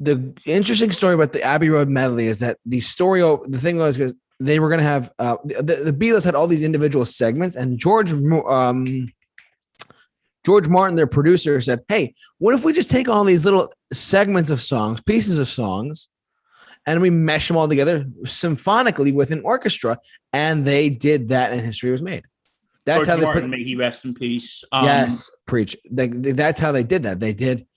The interesting story about the Abbey Road medley is that the thing was because they were going to have the Beatles had all these individual segments, and George Martin, their producer, said, "Hey, what if we just take all these little segments of songs, pieces of songs, and we mesh them all together symphonically with an orchestra?" And they did that, and history was made. That's George how they Martin, may he rest in peace. Yes, preach. That's how they did that. They did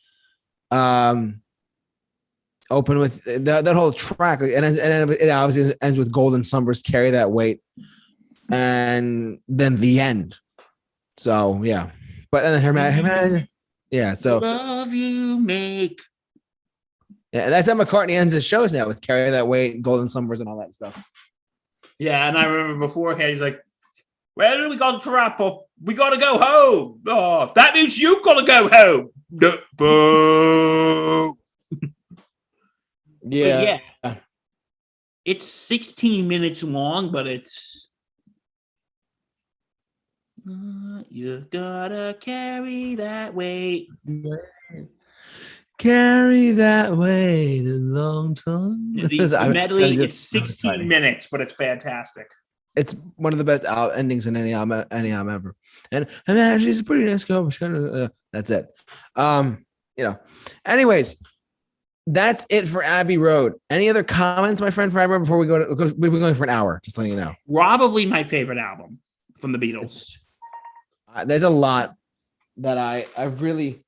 open with that whole track, and it obviously ends with "Golden Summers," "Carry That Weight," and then the end. So yeah. But then her, yeah. So love you make. Yeah, that's how McCartney ends his shows now, with "Carry That Weight," "Golden Summers," and all that stuff. Yeah, and I remember beforehand, he's like, "Where do we got to wrap up? We got to go home. Oh, that means you got to go home." Boo. Yeah. It's 16 minutes long, but it's you gotta carry that weight. Carry that weight a long time. The medley, it's 16 minutes, but it's fantastic. It's one of the best endings in any album ever. And I mean, she's a pretty nice girl. That's it. Anyways, that's it for Abbey Road. Any other comments, my friend, for Abbey Road before we go? Because we've been going for an hour. Just letting you know. Probably my favorite album from the Beatles. There's a lot that I really.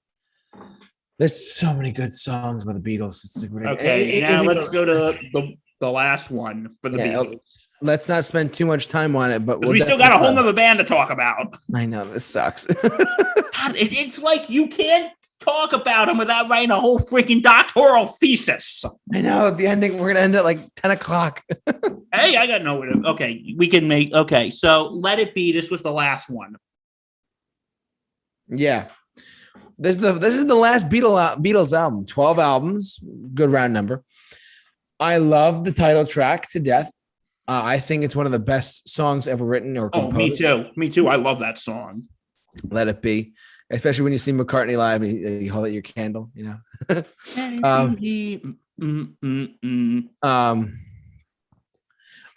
There's so many good songs by the Beatles. It's great. Okay, now let's go to the last one for the Beatles. Let's not spend too much time on it, but we still got a whole nother band to talk about. I know, this sucks. God, it's like you can't talk about them without writing a whole freaking doctoral thesis. I know. At the ending, we're gonna end at like 10 o'clock. Hey, I got nowhere to. Okay, we can make. Okay, so Let It Be. This was the last one. Yeah, this is the last Beatles album. 12 albums, good round number. I love the title track to death. I think it's one of the best songs ever written or composed. Oh, me too. I love that song. Let It Be, especially when you see McCartney live and you hold it your candle, you know.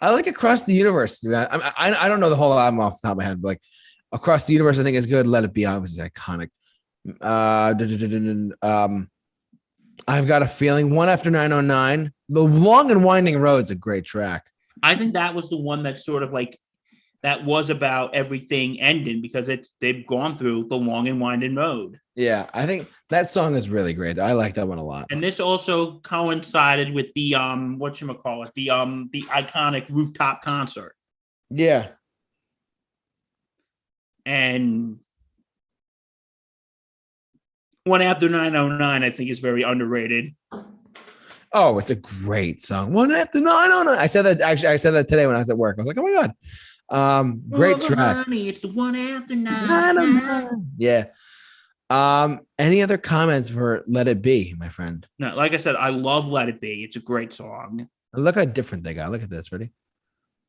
I like Across the Universe. I don't know the whole album off the top of my head, but like Across the Universe, I think is good. Let It Be, obviously, is iconic. I've Got a Feeling. One After 909. The Long and Winding Road's a great track. I think that was the one that sort of like that was about everything ending because they've gone through the long and winding road. Yeah, I think that song is really great. I like that one a lot. And this also coincided with the whatchamacallit, the iconic rooftop concert. Yeah. And One After 909, I think, is very underrated. Oh, it's a great song. One After 909. I said that today when I was at work. I was like, oh my God. Great track. Honey, it's the One After 909. Yeah. Any other comments for Let It Be, my friend? No, like I said, I love Let It Be. It's a great song. Look how different they got. Look at this. Ready?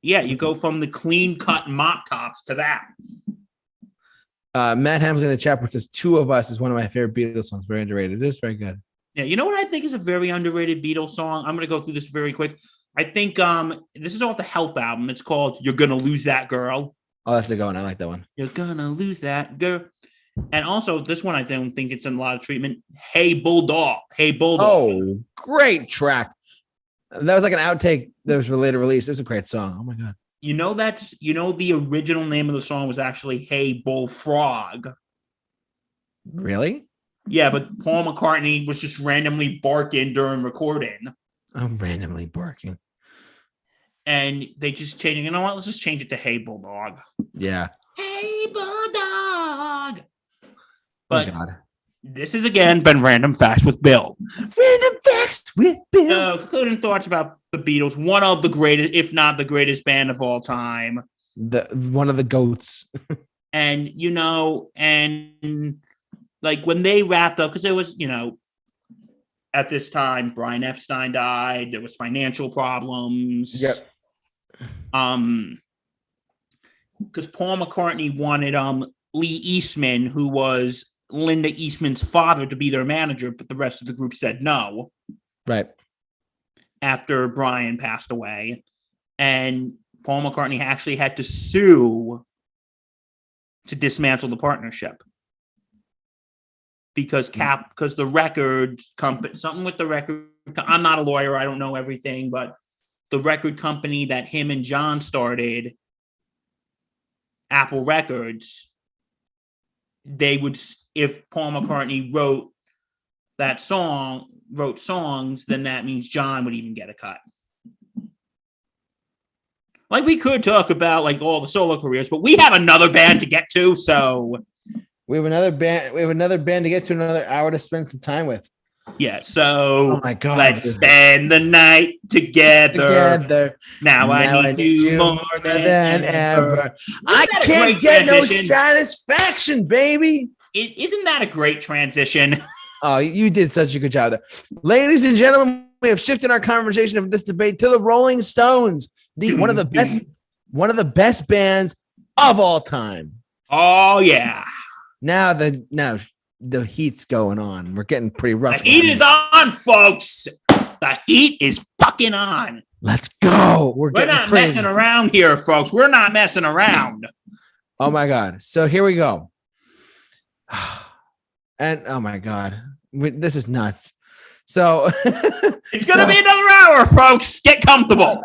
Yeah, you go from the clean cut mop tops to that. Matt Ham's in the chat says Two of Us is one of my favorite Beatles songs. Very underrated. It is very good. Yeah, you know what I think is a very underrated Beatles song? I'm going to go through this very quick. I think this is off the Help album. It's called You're Gonna Lose That Girl. Oh, that's a good one. I like that one. You're gonna lose that girl. And also this one, I don't think it's in a lot of treatment. Hey Bulldog. Hey Bulldog. Oh, great track. That was like an outtake that was later released. It was a great song. Oh my God. You know the original name of the song was actually Hey Bullfrog. Really? Yeah, but Paul McCartney was just randomly barking during recording. I'm randomly barking. And they just changed it. You know what? Let's just change it to Hey Bulldog. Yeah. Hey Bulldog. But oh God. This has again been Random Facts with Bill. Random Facts with Bill. So, concluding thoughts about the Beatles, one of the greatest, if not the greatest band of all time. One of the goats. And, and like when they wrapped up, because it was, at this time, Brian Epstein died. There was financial problems. Yep. Because Paul McCartney wanted Lee Eastman, who was Linda Eastman's father, to be their manager, but the rest of the group said no. Right. After Brian passed away. And Paul McCartney actually had to sue to dismantle the partnership. Because the record company, something with the record, I'm not a lawyer, I don't know everything, but the record company that him and John started, Apple Records, they would, if Paul McCartney wrote songs, then that means John would even get a cut. Like, we could talk about like all the solo careers, but we have another band to get to, so we have another band to get to, another hour to spend some time with. Yeah, so oh my God, let's spend the night together. Now I need you more than ever. I can't get no satisfaction, baby. Isn't that a great transition? Oh, you did such a good job there. Ladies and gentlemen, we have shifted our conversation of this debate to the Rolling Stones, one of the best bands of all time. Oh yeah. Now the heat's going on. We're getting pretty rough. The heat is on, folks. The heat is fucking on. Let's go. We're not messing around here, folks. We're not messing around. Oh my God. So here we go. And oh my God, this is nuts. So it's going to be another hour, folks. Get comfortable.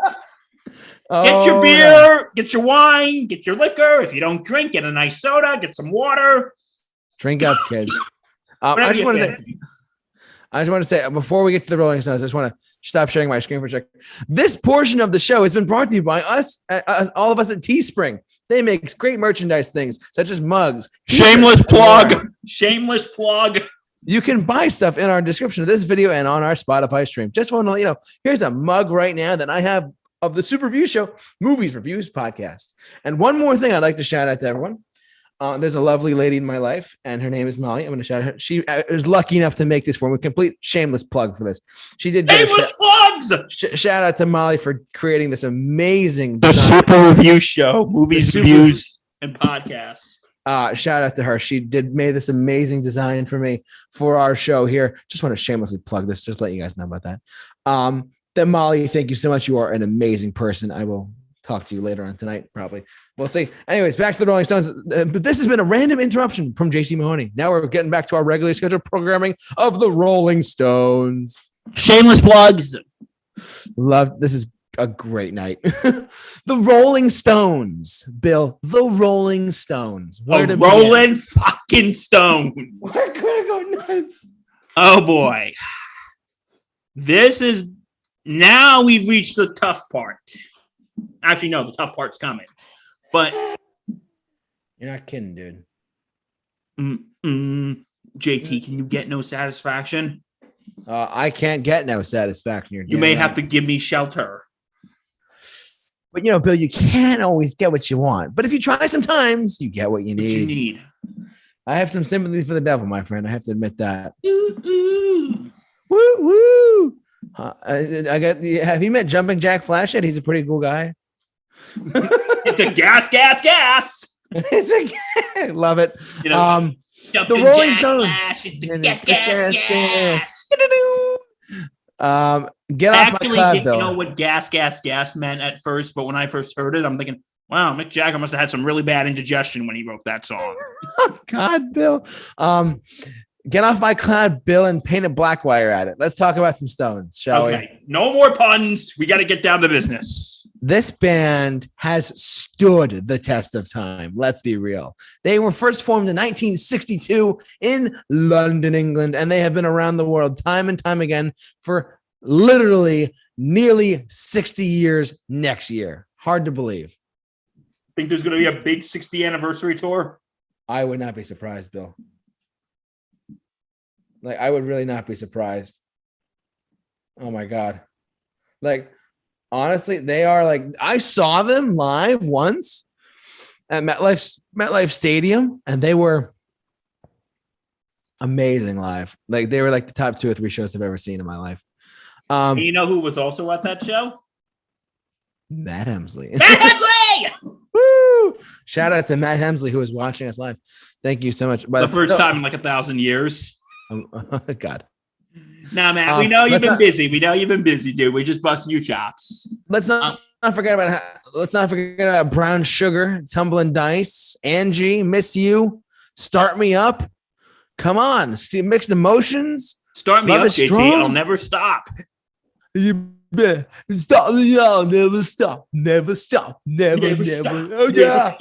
Get your beer, get your wine, get your liquor. If you don't drink, get a nice soda, get some water. Drink up, kids. I just want to say, before we get to the Rolling Stones, I just want to stop sharing my screen for a second. This portion of the show has been brought to you by us, all of us at Teespring. They make great merchandise things, such as mugs. Shameless plug. Shameless plug. You can buy stuff in our description of this video and on our Spotify stream. Just want to let you know, here's a mug right now that I have of the Super Review Show Movies Reviews Podcast. And one more thing I'd like to shout out to everyone. There's a lovely lady in my life, and her name is Molly. I'm going to shout out her. She was lucky enough to make this for me. Complete shameless plug for this. She did. Shameless plugs! Shout out to Molly for creating this amazing The Super Review Show, movies, reviews, and podcasts. Shout out to her. She made this amazing design for me for our show here. Just want to shamelessly plug this. Just let you guys know about that. Then Molly, thank you so much. You are an amazing person. I will talk to you later on tonight, probably. We'll see. Anyways, back to the Rolling Stones. But this has been a random interruption from JC Mahoney. Now we're getting back to our regularly scheduled programming of the Rolling Stones. Shameless plugs. This is a great night. The Rolling Stones, Bill. The Rolling Stones. The Rolling fucking Stones. We're gonna go nuts. Oh boy. Now we've reached the tough part. Actually, no, the tough part's coming. But you're not kidding, dude. JT, can you get no satisfaction? I can't get no satisfaction. You may have to give me shelter. But Bill, you can't always get what you want. But if you try sometimes, you get what you need. I have some sympathy for the devil, my friend. I have to admit that. Woo woo. Have you met Jumping Jack Flash yet? He's a pretty cool guy. It's a gas. Love it. The Rolling Stones. It's gas. Get off my cloud, Bill. You know what gas meant at first, but when I first heard it, I'm thinking, wow, Mick Jagger must have had some really bad indigestion when he wrote that song. Oh, God, Bill. Get off my cloud, Bill, and paint a black wire at it. Let's talk about some Stones, shall we? No more puns. We got to get down to business. This band has stood the test of time. Let's be real. They were first formed in 1962 in London, England, and they have been around the world time and time again for literally nearly 60 years next year. Hard to believe. Think there's going to be a big 60th anniversary tour? I would not be surprised, Bill. I would really not be surprised. Oh my God. Like, honestly, they are like, I saw them live once at MetLife Stadium, and they were amazing live. Like, they were like the top 2 or 3 shows I've ever seen in my life. And you know who was also at that show? Matt Hemsley. Matt Hemsley! Woo! Shout out to Matt Hemsley, who was watching us live. Thank you so much. The first time in like 1,000 years. God. Now, Matt, we know you've been busy. We know you've been busy, dude. We just busting you chops. Let's not forget about Brown Sugar, Tumbling Dice, Angie, Miss You, Start Me Up. Come on, Mixed Emotions. Start Me Up, JP. I'll never stop. You stop me up, never stop, never stop, never. Stop. Oh yeah,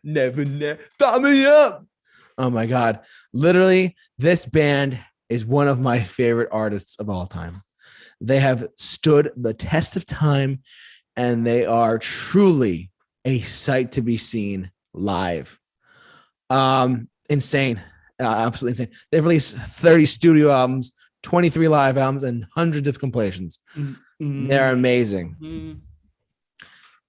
never stop me up. Oh my God, literally, this band is one of my favorite artists of all time. They have stood the test of time, and they are truly a sight to be seen live. Insane, absolutely insane. They've released 30 studio albums, 23 live albums, and hundreds of compilations. They're amazing.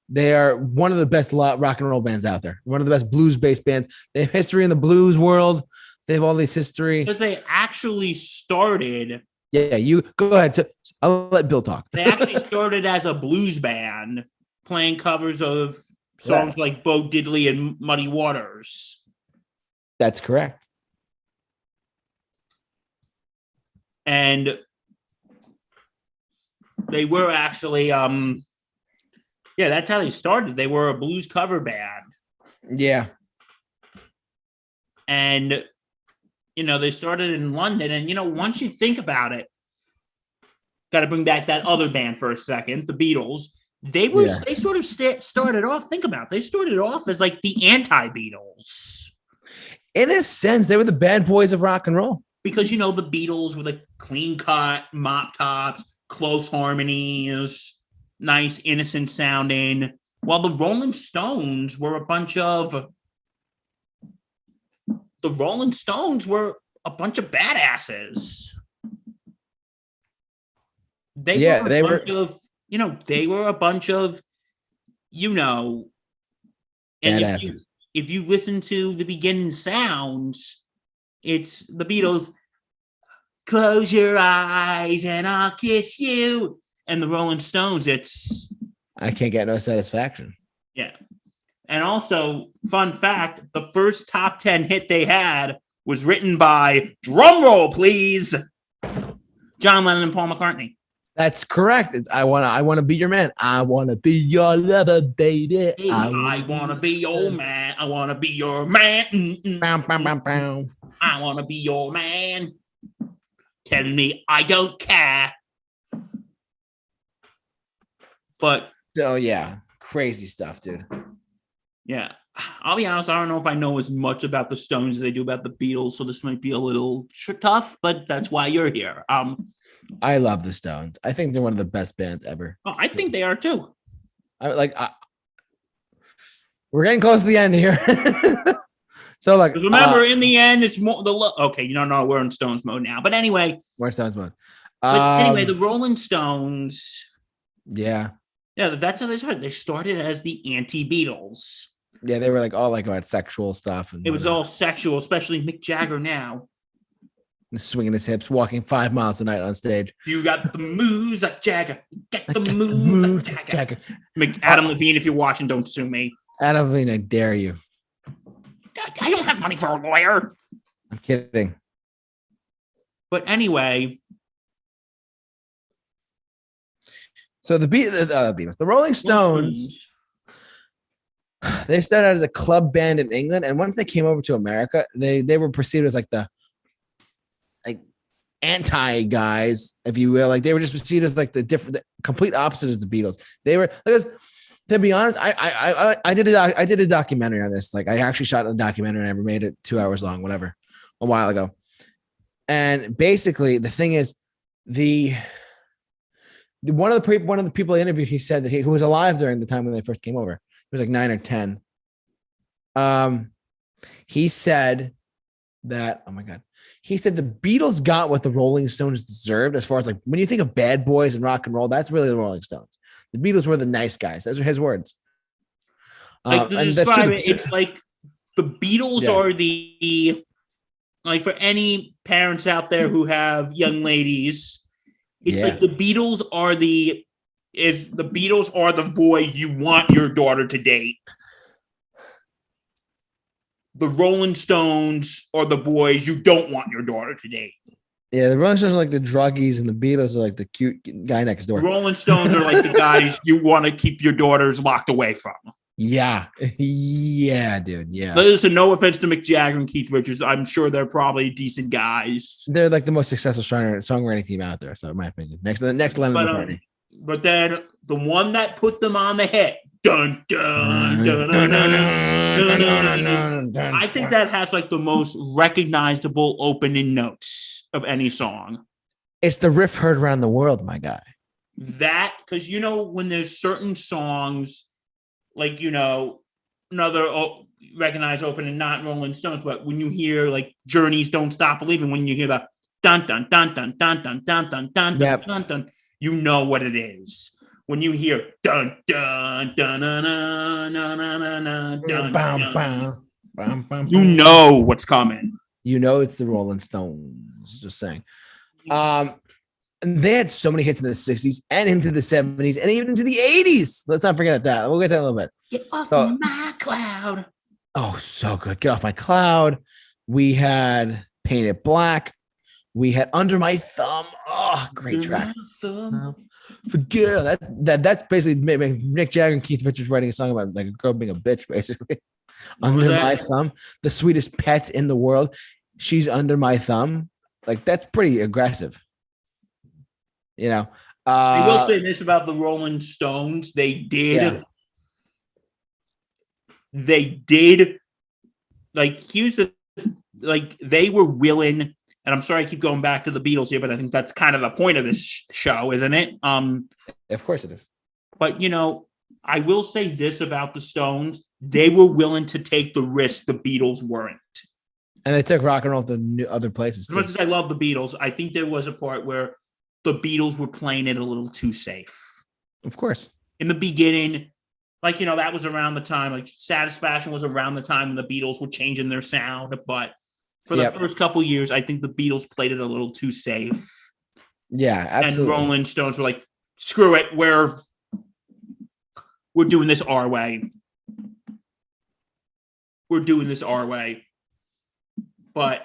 They are one of the best rock and roll bands out there. One of the best blues-based bands. They have history in the blues world. They have all this history. Because they actually started. Yeah, you go ahead. I'll let Bill talk. They actually started as a blues band playing covers of songs like Bo Diddley and Muddy Waters. That's correct. And they were actually, that's how they started. They were a blues cover band. Yeah. And, they started in London. And, once you think about it, got to bring back that other band for a second, the Beatles. They sort of started off, think about it, they started off as like the anti-Beatles. In a sense, they were the bad boys of rock and roll. Because, the Beatles were like clean cut, mop tops, close harmonies, nice, innocent sounding, while the Rolling Stones were a bunch of badasses. They were a bunch of and badasses. If you listen to the beginning sounds, it's the Beatles. Close your eyes and I'll kiss you. And the Rolling Stones, it's I can't get no satisfaction. Yeah. And also, fun fact, the first top 10 hit they had was written by, drum roll please, John Lennon and Paul McCartney. That's correct. I wanna be your man. I wanna be your lover, baby. I wanna be your man. I wanna be your man. Bow, bow, bow, bow. I wanna be your man. Telling me I don't care. But yeah, crazy stuff, dude. Yeah, I'll be honest. I don't know if I know as much about the Stones as I do about the Beatles, so this might be a little tough. But that's why you're here. I love the Stones. I think they're one of the best bands ever. Oh, I think they are too. We're getting close to the end here. So remember, in the end, it's more okay. No, we're in Stones mode now. But anyway, we're in Stones mode. The Rolling Stones. Yeah, that's how they started. They started as the anti-Beatles. Yeah, they were all about sexual stuff, and it was all sexual, especially Mick Jagger now. Swinging his hips, walking 5 miles a night on stage. You got the moves like Jagger. Get the moves like Jagger. Adam Levine, if you're watching, don't sue me. Adam Levine, I dare you. I don't have money for a lawyer. I'm kidding. But anyway. So the Beatles, the Rolling Stones, they started out as a club band in England. And once they came over to America, they were perceived as the anti guys, if you will. They were just perceived as the complete opposite as the Beatles. They were, because to be honest, I did a documentary on this. I actually shot a documentary and I made it 2 hours long, whatever, a while ago. And basically, the thing is, one of the people I interviewed, he said that he was alive during the time when they first came over. He was 9 or 10. He said that, oh my God, He said the Beatles got what the Rolling Stones deserved as far as like when you think of bad boys and rock and roll, that's really the Rolling Stones. The Beatles were the nice guys. Those are his words. Like to And that's true. describe it, it's like the Beatles are the like for any parents out there who have young ladies, it's like the Beatles are the boy you want your daughter to date. The Rolling Stones are the boys you don't want your daughter to date. Yeah, the Rolling Stones are like the druggies, and the Beatles are like the cute guy next door. The Rolling Stones are like the guys you want to keep your daughters locked away from. Yeah, yeah, dude. Yeah. Listen, no offense to Mick Jagger and Keith Richards. I'm sure they're probably decent guys. They're like the most successful songwriting team out there. So, in my opinion, next Lennon McCartney. But then the one that put them on the hit, dun dun dun dun dun. I think that has like the most recognizable opening notes of any song. It's the riff heard around the world, my guy. That because when there's certain songs, like another recognized opening, not Rolling Stones, but when you hear like Journey's "Don't Stop Believing," when you hear the dun dun dun dun dun dun dun dun dun dun dun dun, you know what it is. When you hear dun dun dun dun dun dun dun dun, you know what's coming. You know it's the Rolling Stones. Just saying. They had so many hits in the 60s and into the 70s and even into the 80s. Let's not forget that. We'll get to that in a little bit. Get off my cloud. Oh, so good. Get Off My Cloud. We had Paint It Black. We had Under My Thumb. Oh, great track. Forget that's basically Mick Jagger and Keith Richards writing a song about like a girl being a bitch, basically. Under my thumb. The sweetest pet in the world. She's under my thumb. Like, that's pretty aggressive. I will say this about the Rolling Stones. They did like they were willing, and I'm sorry I keep going back to the Beatles here, but I think that's kind of the point of this show, isn't it? Of course it is. But I will say this about the Stones. They were willing to take the risk the Beatles weren't. And they took rock and roll to new other places. As much as I love the Beatles, I think there was a part where the Beatles were playing it a little too safe. Of course. In the beginning, that was around the time, like Satisfaction was around the time when the Beatles were changing their sound. But for the first couple of years, I think the Beatles played it a little too safe. Yeah, absolutely. And Rolling Stones were like, screw it, we're doing this our way. We're doing this our way. But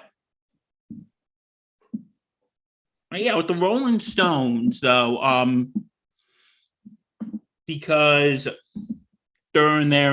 yeah, with the Rolling Stones, though, because during their,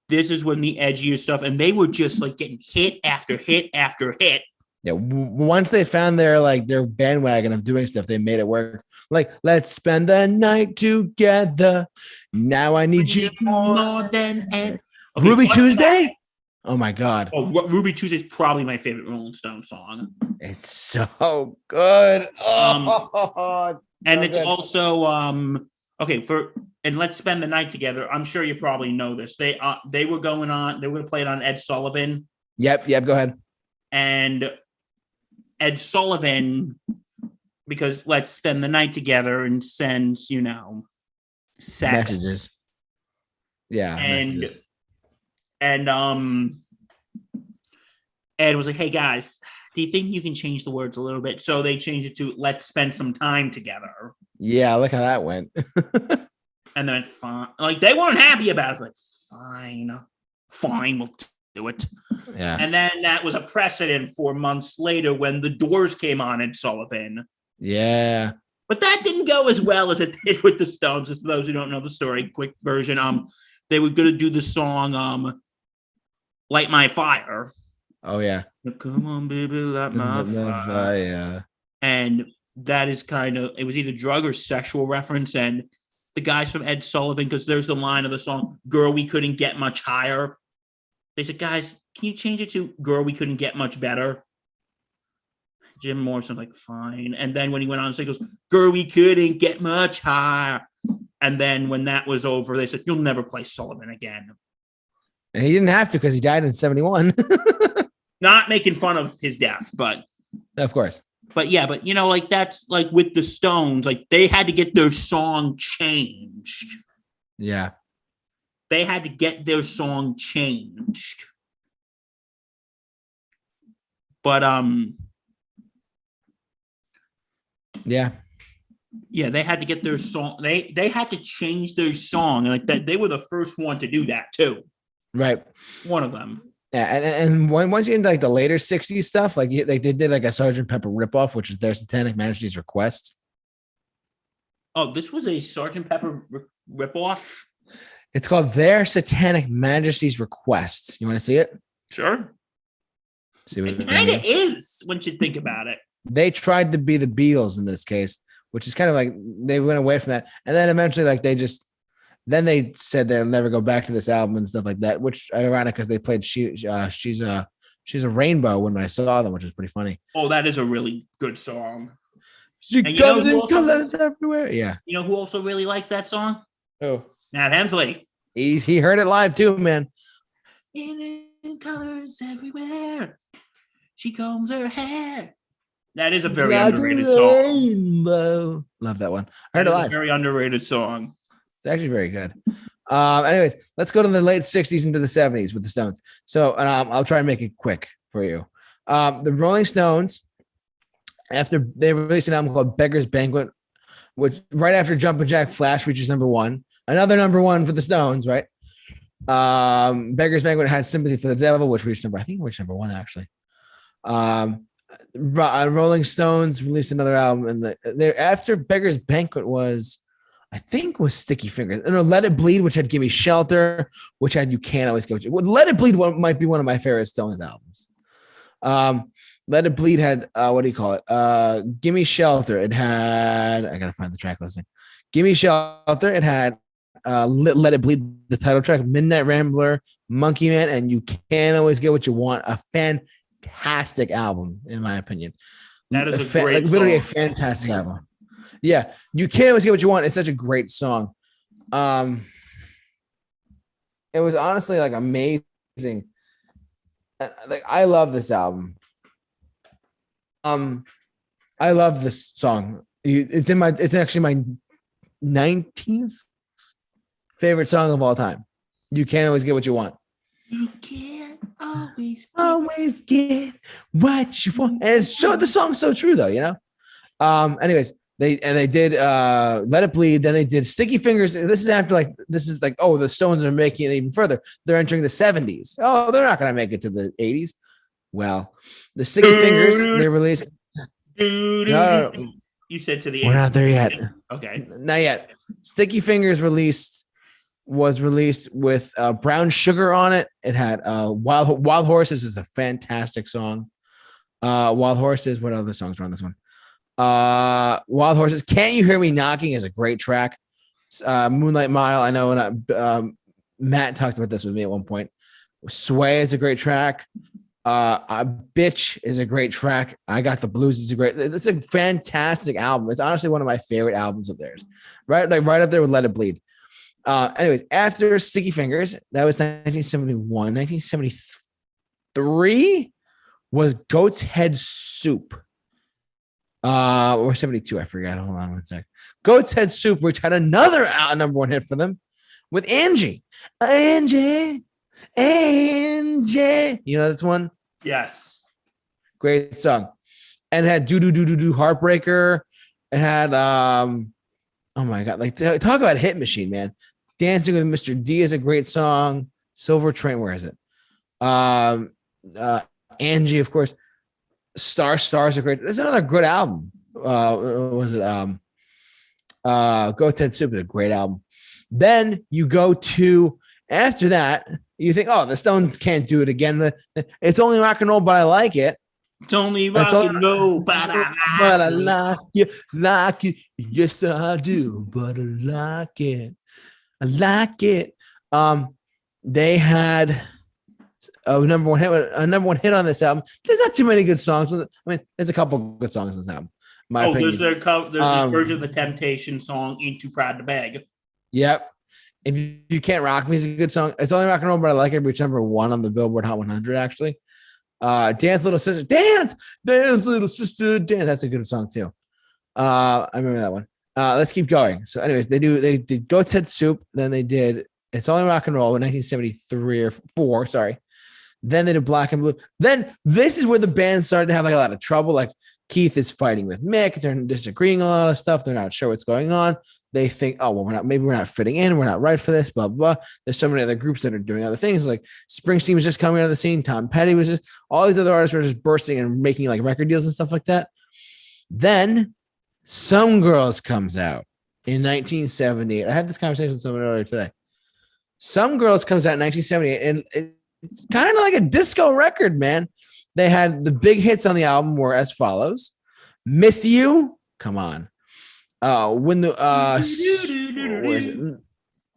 this is when the edgier stuff, and they were just like getting hit after hit after hit. Yeah, once they found their bandwagon of doing stuff, they made it work. Like, let's spend the night together. Now I need you more than Ed. Okay, Ruby Tuesday. Oh my God. Oh, Ruby Tuesday is probably my favorite Rolling Stone song. It's so good. It's also and Let's Spend the Night Together. I'm sure you probably know this. They were going to play it on Ed Sullivan. Yep, go ahead. And Ed Sullivan, because Let's Spend the Night Together and sends, sex. Messages. Yeah. And Ed was like, hey guys, do you think you can change the words a little bit? So they changed it to Let's Spend Some Time Together. Yeah, look how that went. And then fine. Like, they weren't happy about it. Like, fine, we'll do it. Yeah. And then that was a precedent for months later when the Doors came on Ed Sullivan. Yeah. But that didn't go as well as it did with the Stones. For those who don't know the story, quick version. They were going to do the song Light My Fire. Oh, yeah. Come on, baby, light my fire. And that is it was either drug or sexual reference. And the guys from Ed Sullivan, because there's the line of the song, Girl, We Couldn't Get Much Higher. They said, guys, can you change it to Girl, We Couldn't Get Much Better? Jim Morrison's like, fine. And then when he went on, he goes, Girl, We Couldn't Get Much Higher. And then when that was over, they said, you'll never play Sullivan again. And he didn't have to because he died in 1971. Not making fun of his death, but Of course. yeah, but like that's like with the Stones, like they had to get their song changed. Yeah. They had to get their song changed. But Yeah. yeah, they had to get their song. They had to change their song, and like that, they were the first one to do that too. Right. One of them. Yeah, and once you get into like the later '60s stuff, like they did like a Sergeant Pepper ripoff, which is their Satanic Majesty's Request. Oh, this was a Sergeant Pepper ripoff. It's called Their Satanic Majesty's Request. You want to see it? Sure. See what it kind of is once you think about it. They tried to be the Beatles in this case, which is kind of like they went away from that, and then eventually, like they said they'll never go back to this album and stuff like that, which ironic because they played she's a rainbow when I saw them, which is pretty funny. Oh, that is a really good song. She comes in colors everywhere. Yeah. You know who also really likes that song? Oh, Matt Hensley. He heard it live too, man. In colors everywhere. She combs her hair. That is a very underrated song. Rainbow. Love that one. I heard it live. A very underrated song. It's actually very good. Anyways, let's go to the late 60s into the 70s with the Stones. So, and I'll try and make it quick for you. The Rolling Stones, after they released an album called Beggar's Banquet, which right after Jumpin' Jack Flash reaches number one, another number one for the Stones, right? Beggar's Banquet had Sympathy for the Devil, which reached number one actually. Rolling Stones released another album, and after Beggar's Banquet was Sticky Fingers. No, Let It Bleed, which had Gimme Shelter, which had You Can't Always Get What You Want. Let It Bleed might be one of my favorite Stones albums. Let It Bleed had what do you call it? Gimme Shelter. It had, I gotta find the track listing. Gimme Shelter. It had Let It Bleed, the title track, Midnight Rambler, Monkey Man, and You Can't Always Get What You Want. A fantastic album, in my opinion. That is a great literally a fantastic album. Yeah, You Can't Always Get What You Want. It's such a great song. It was honestly like amazing. Like I love this album. I love this song. It's actually my 19th favorite song of all time. You Can't Always Get What You Want. You can't always get what you want. And the song's so true though, you know? Anyways, they did Let It Bleed, then they did Sticky Fingers. This is the Stones are making it even further. They're entering the 70s. Oh, they're not gonna make it to the 80s. Well, the Sticky Fingers, they released. No. You said to the 80s. We're not there yet. Okay. Not yet. Sticky Fingers was released with Brown Sugar on it. It had Wild Horses is a fantastic song. Wild Horses, what other songs are on this one? Wild Horses, Can't You Hear Me Knocking is a great track. Moonlight Mile, I know when Matt talked about this with me at one point. Sway is a great track. Bitch is a great track. I Got the Blues is it's a fantastic album. It's honestly one of my favorite albums of theirs. Right up there with Let It Bleed. Anyways, after Sticky Fingers, that was 1971. 1973 was Goat's Head Soup. Or 72, I forgot. Hold on one sec. Goat's Head Soup, which had another number one hit for them with Angie. Angie. You know this one? Yes. Great song. And it had Do Heartbreaker. It had oh my god, like talk about Hit Machine, man. Dancing with Mr. D is a great song. Silver Train, where is it? Angie, of course. Stars are great. There's another good album. Was it Goat's Head Soup is a great album. Then you go to after that, you think, oh, the Stones can't do it again. It's only rock and roll, but I like it. It's only rock and roll, but I like it. Yes, I do, but I like it. I like it. They had a number one hit on this album. There's not too many good songs. I mean, there's a couple good songs on this album. My opinion. There's a version of the Temptation song "Ain't Too Proud to Beg." Yep. If You Can't Rock Me is a good song. It's only rock and roll, but I like it. Reach number one on the Billboard Hot 100, actually. Dance Little Sister, Dance, Dance Little Sister, Dance. That's a good song too. I remember that one. Let's keep going. So, anyways, they did Go Ted Soup. Then they did It's Only Rock and Roll in 1973 or 4. Sorry. Then they did Black and Blue. Then this is where the band started to have like a lot of trouble. Like Keith is fighting with Mick. They're disagreeing on a lot of stuff. They're not sure what's going on. They think, oh, well, we're not fitting in. We're not right for this, blah, blah, blah. There's so many other groups that are doing other things. Like Springsteen was just coming out of the scene. Tom Petty was just, all these other artists were just bursting and making like record deals and stuff like that. Then Some Girls comes out in 1978. I had this conversation with someone earlier today. Some Girls comes out in 1978, and it's kind of like a disco record, man. They had the big hits on the album were as follows: Miss You, come on. When the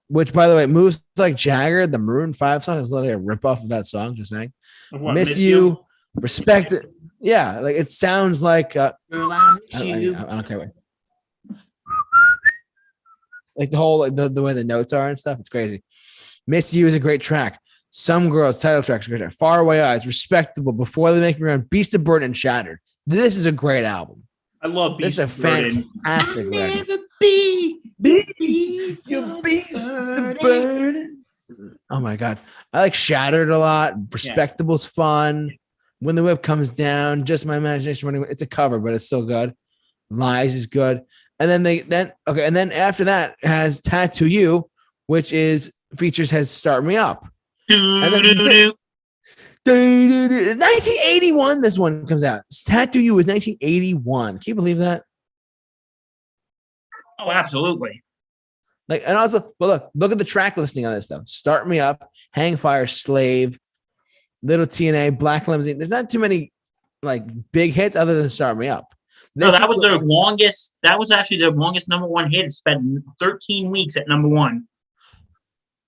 which by the way, Moves Like Jagger, the Maroon 5 song, is literally a ripoff of that song, just saying. Miss You, Respect It. Yeah, like it sounds like I don't care what. Like the whole the way the notes are and stuff, it's crazy. Miss You is a great track. Some Girls, title tracks, great track. Far Away Eyes, Respectable, Before They Make Me Run, Beast of Burden, and Shattered. This is a great album. I love Beast of Burden. This is a fantastic record. Never be your Beast of Burden. Oh my God. I like Shattered a lot. Respectable's fun. When the Whip Comes Down, Just My Imagination Running. It's a cover, but it's still good. Lies is good. And then after that has Tattoo You, which features Start Me Up. And then 1981, this one comes out. Tattoo You was 1981. Can you believe that? Oh, absolutely. Like, and also, well, look at the track listing on this though. Start Me Up, Hang Fire, Slave, Little TNA, Black Limousine. There's not too many like big hits other than Start Me Up. No, that was their longest. That was actually their longest number one hit. It spent 13 weeks at number one.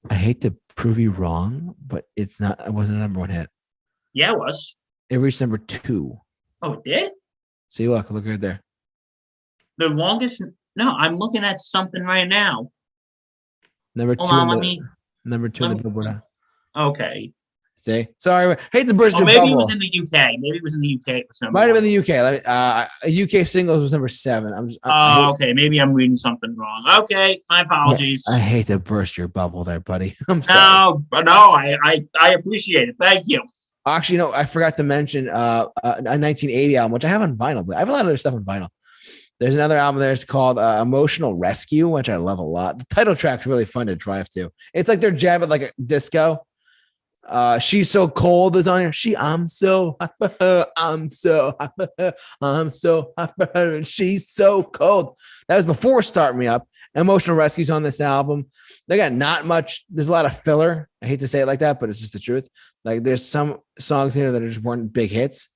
I hate to prove you wrong, but it's not. It wasn't a number one hit. Yeah, it was. It reached number 2. Oh, it did? See, look right there. The longest. No, I'm looking at something right now. Number 2. Number 2 in the Billboard. Okay. See, sorry, hate to burst your maybe bubble. It was in the UK. Maybe it was in the UK. Might have been the UK. UK singles was number 7. Okay. Maybe I'm reading something wrong. Okay, my apologies. I hate to burst your bubble there, buddy. I'm sorry. No, I appreciate it. Thank you. Actually, no, I forgot to mention a 1980 album, which I have on vinyl. But I have a lot of other stuff on vinyl. There's another album there. It's called Emotional Rescue, which I love a lot. The title track's really fun to drive to. It's like they're jabbing like a disco. She's So Cold is on here. I'm so I'm so and she's so cold. That was before Start Me Up. Emotional Rescue's on this album. They got not much. There's a lot of filler. I hate to say it like that, but it's just the truth. Like there's some songs here that just weren't big hits.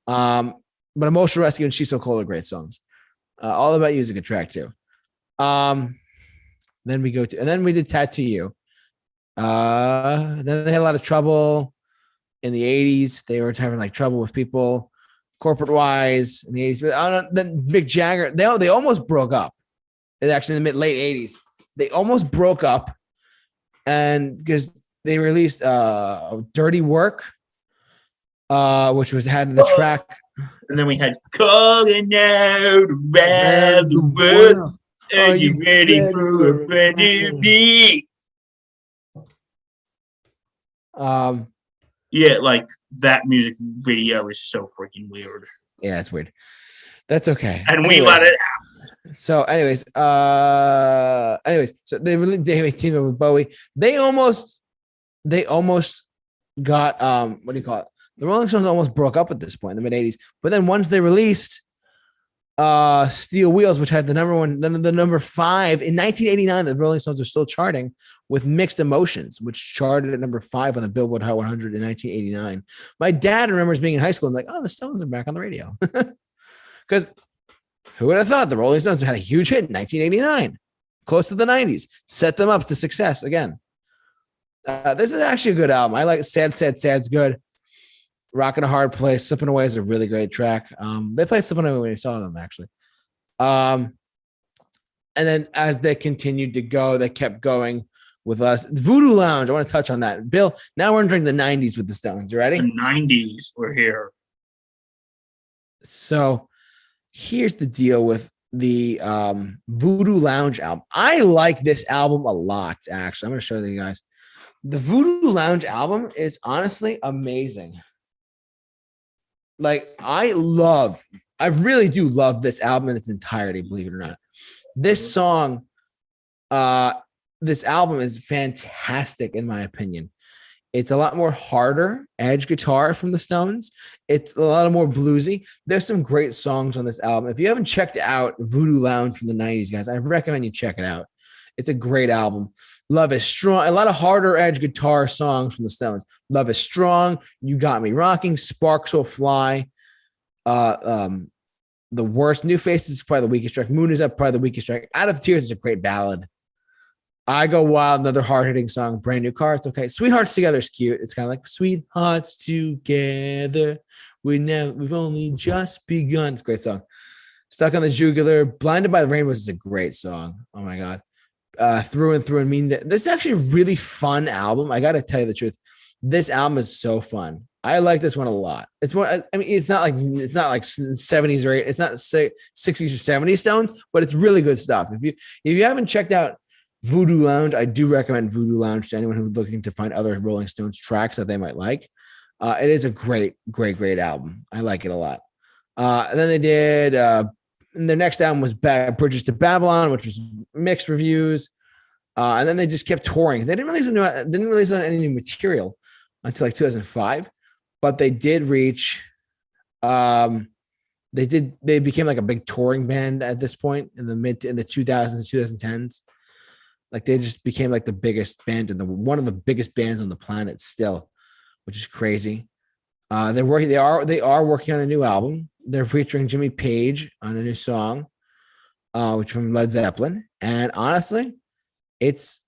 But Emotional Rescue and She's So Cold are great songs. All About You is a good track too. Then we did Tattoo You. Then they had a lot of trouble in the 80s. They were having like trouble with people corporate wise in the 80s. But then Mick Jagger, they almost broke up. It's actually in the late 80s. They almost broke up, and because they released Dirty Work, which had the track. And then we had Calling Out Around the World. Are you ready for a brand new beat? Yeah, like that music video is so freaking weird. Yeah, it's weird. That's okay. And we let it out. So, anyways, so they have a team up with Bowie. They almost got what do you call it? The Rolling Stones almost broke up at this point in the mid 80s. But then once they released Steel Wheels, which had the number 5 in 1989, the Rolling Stones are still charting with Mixed Emotions, which charted at number 5 on the Billboard Hot 100 in 1989. My dad remembers being in high school and like, oh, the Stones are back on the radio. Because who would have thought the Rolling Stones had a huge hit in 1989, close to the 90s, set them up to success again. This is actually a good album. I like Sad, Sad's good. Rockin' a Hard Place, Slipping Away is a really great track. They played Slipping Away when you saw them, actually. And then as they continued to go, they kept going. with us. Voodoo Lounge. I want to touch on that. Bill, now we're entering the 90s with the Stones. You ready? The 90s were here. So here's the deal with the Voodoo Lounge album. I like this album a lot, actually. I'm going to show you guys. The Voodoo Lounge album is honestly amazing. Like, I really do love this album in its entirety, believe it or not. This song, this album is fantastic, in my opinion. It's a lot more harder edge guitar from the Stones. It's a lot more bluesy. There's some great songs on this album. If you haven't checked out Voodoo Lounge from the 90s, guys, I recommend you check it out. It's a great album. Love is Strong. A lot of harder edge guitar songs from the Stones. Love is Strong. You Got Me Rocking. Sparks Will Fly. The Worst. New Faces is probably the weakest track. Moon Is Up, probably the weakest track. Out of Tears is a great ballad. I Go Wild, another hard-hitting song. Brand New Car, it's okay. Sweethearts Together is cute. It's kind of like Sweethearts Together. We've only just begun. It's a great song. Stuck on the Jugular. Blinded by the Rainbows is a great song. Oh my God. Through and Through and Mean. This is actually a really fun album. I got to tell you the truth. This album is so fun. I like this one a lot. It's more, I mean, it's not like 70s or 80s. It's not 60s or 70s Stones, but it's really good stuff. If you haven't checked out Voodoo Lounge, I do recommend Voodoo Lounge to anyone who's looking to find other Rolling Stones tracks that they might like. It is a great album. I like it a lot. And then they did, their next album was Bridges to Babylon, which was mixed reviews. And then they just kept touring. They didn't release any new material until like 2005, but they did reach. They became like a big touring band at this point in the 2000s and 2010s. Like they just became like the biggest band and one of the biggest bands on the planet still, which is crazy. They are working on a new album. They're featuring Jimmy Page on a new song, which from Led Zeppelin. And honestly, it's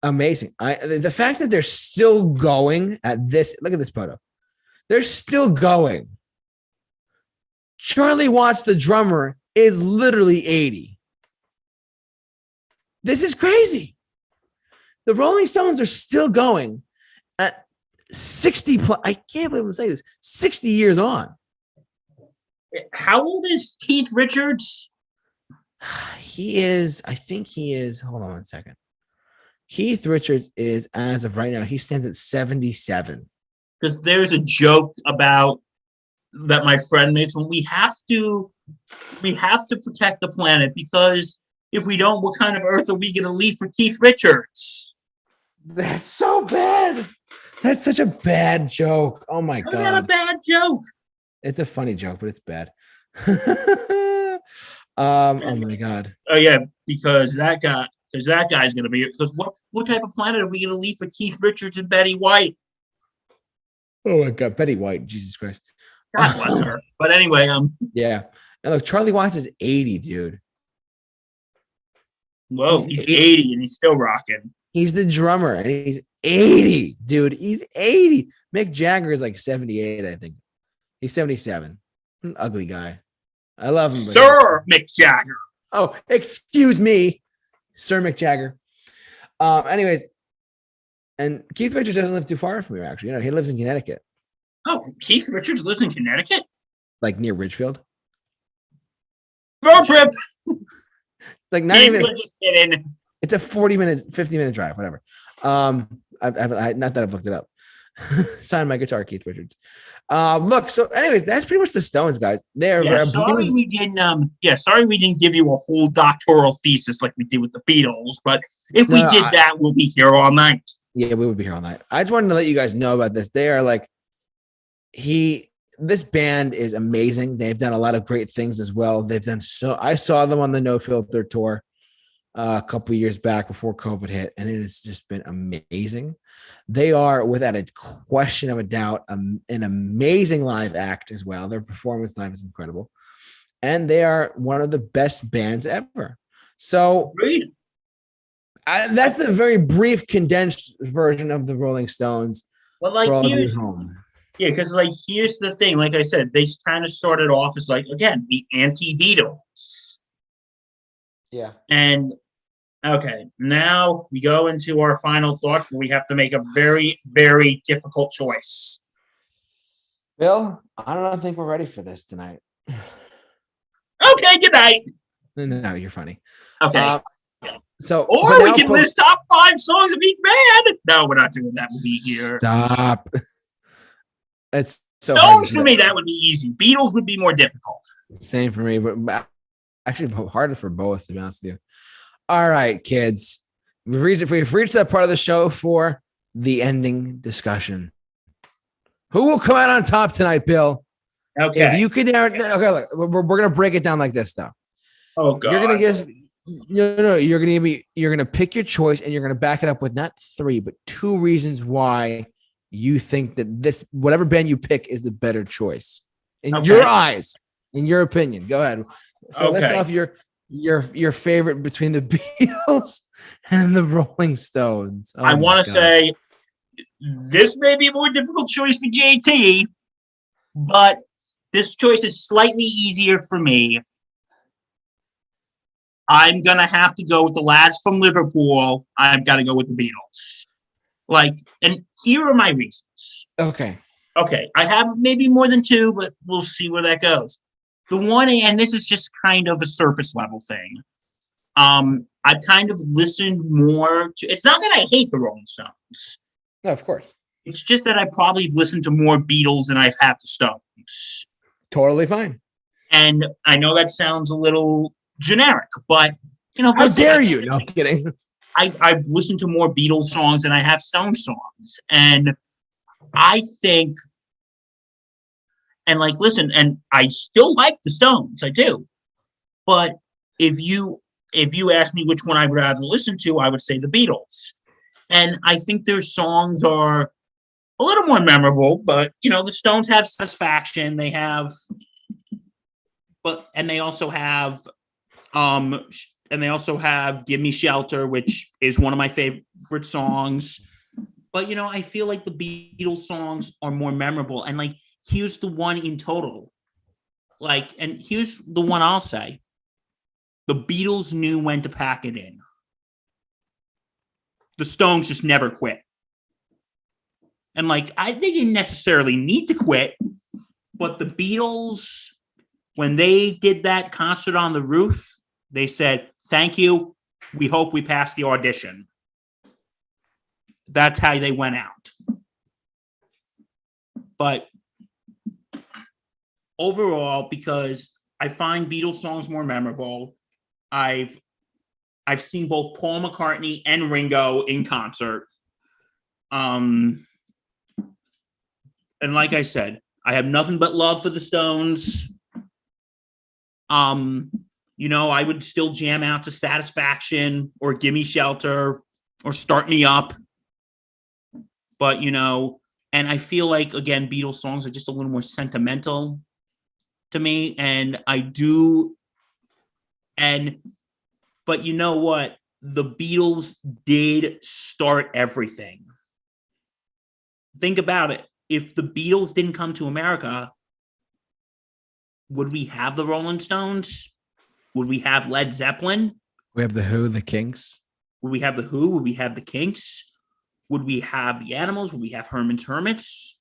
amazing. The fact that they're still going at this, look at this photo. They're still going. Charlie Watts, the drummer, is literally 80. This is crazy. The Rolling Stones are still going at 60 plus. I can't believe I'm saying this. 60 years on. How old is Keith Richards? I think he is. Hold on one second. Keith Richards is, as of right now, he stands at 77. Because there's a joke about that my friend makes when we have to protect the planet, because if we don't, what kind of earth are we going to leave for Keith Richards? That's so bad. That's such a bad joke. Oh my God. Not a bad joke. It's a funny joke, but it's bad. Oh my God. Oh yeah, because that guy's going to be, because what type of planet are we going to leave for Keith Richards and Betty White? Oh my God, Betty White, Jesus Christ. God bless her. But anyway, yeah. And look, Charlie Watts is 80, dude. Whoa, he's 80 and he's still rocking. He's the drummer and he's 80, dude. He's 80. Mick Jagger is like 78, I think. He's 77. An ugly guy. I love him. Sir Mick Jagger. Oh, excuse me, Sir Mick Jagger. Anyways, and Keith Richards doesn't live too far from here, actually. You know, he lives in Connecticut. Oh, Keith Richards lives in Connecticut? Like near Ridgefield. Road trip. Like not even. Just kidding. It's a 50-minute drive, whatever. Not that I've looked it up. Sign my guitar, Keith Richards. Look, so anyways, that's pretty much the Stones, guys. Sorry we didn't give you a whole doctoral thesis like we did with the Beatles, but if we did that, we'll be here all night. Yeah, we would be here all night. I just wanted to let you guys know about this. They are like, this band is amazing. They've done a lot of great things as well. I saw them on the No Filter tour a couple of years back before COVID hit, and it has just been amazing. They are, without a question of a doubt, an amazing live act as well. Their performance live is incredible, and they are one of the best bands ever. So that's the very brief, condensed version of the Rolling Stones. Well, because here's the thing. Like I said, they kind of started off as the anti-Beatles. Yeah. And Okay, now we go into our final thoughts where we have to make a very, very difficult choice. Bill, I don't think we're ready for this tonight. Okay, good night. No, you're funny. Okay. So, or we can list top 5 songs of each band. No, we're not doing that with me here. Stop. It's so Stones for me, that would be easy. Beatles would be more difficult. Same for me, but actually harder for both, to be honest with you. All right, kids. We've reached that part of the show for the ending discussion. Who will come out on top tonight, Bill? Okay. If you could, okay, look, we're gonna break it down like this, though. Oh God. You're gonna pick your choice, and you're gonna back it up with not 3, but 2 reasons why you think that this whatever band you pick is the better choice in your eyes, in your opinion. Go ahead. So let's off your favorite between the Beatles and the Rolling Stones. I want to say this may be a more difficult choice for JT, but this choice is slightly easier for me. I'm going to have to go with the lads from Liverpool. I've got to go with the Beatles. And here are my reasons. Okay. I have maybe more than 2, but we'll see where that goes. The one, and this is just kind of a surface level thing. I've kind of listened more to, it's not that I hate the Rolling Stones. No, of course. It's just that I probably listened to more Beatles than I've had the Stones. Totally fine. And I know that sounds a little generic, but how dare you? No, I'm kidding. I've listened to more Beatles songs than I have Stone songs. And I think, and listen, and I still like the Stones, I do. But if you ask me which one I would rather listen to, I would say the Beatles. And I think their songs are a little more memorable, but the Stones have Satisfaction. They have, and they also have Give Me Shelter, which is one of my favorite songs. But I feel like the Beatles songs are more memorable. And here's the one in total. And here's the one I'll say. The Beatles knew when to pack it in. The Stones just never quit. And they didn't necessarily need to quit, but the Beatles, when they did that concert on the roof, they said, "Thank you. We hope we pass the audition." That's how they went out. But overall, because I find Beatles songs more memorable, I've seen both Paul McCartney and Ringo in concert. And like I said, I have nothing but love for the Stones. I would still jam out to Satisfaction or Give Me Shelter or Start Me Up. But, and I feel like, again, Beatles songs are just a little more sentimental to me. And I do. But you know what? The Beatles did start everything. Think about it. If the Beatles didn't come to America, would we have the Rolling Stones? Would we have Led Zeppelin? We have the Who, the Kinks. Would we have the Who? Would we have the Kinks? Would we have the Animals? Would we have Herman's Hermits?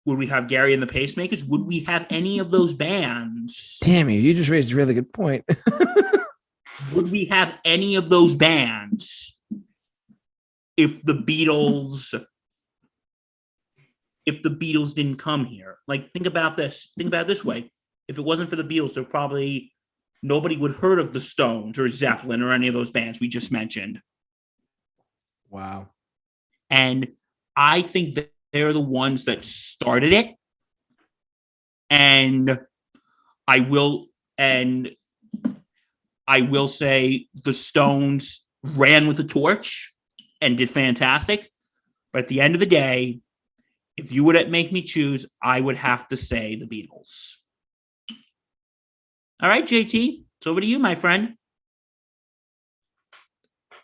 Would we have Gary and the Pacemakers? Would we have any of those bands? Damn you just raised a really good point. Would we have any of those bands if the Beatles didn't come here? Think about this. Think about it this way. If it wasn't for the Beatles, nobody would have heard of the Stones or Zeppelin or any of those bands we just mentioned. Wow. And I think that they're the ones that started it. And I will say the Stones ran with the torch and did fantastic. But at the end of the day, if you would make me choose, I would have to say the Beatles. All right, JT, it's over to you, my friend.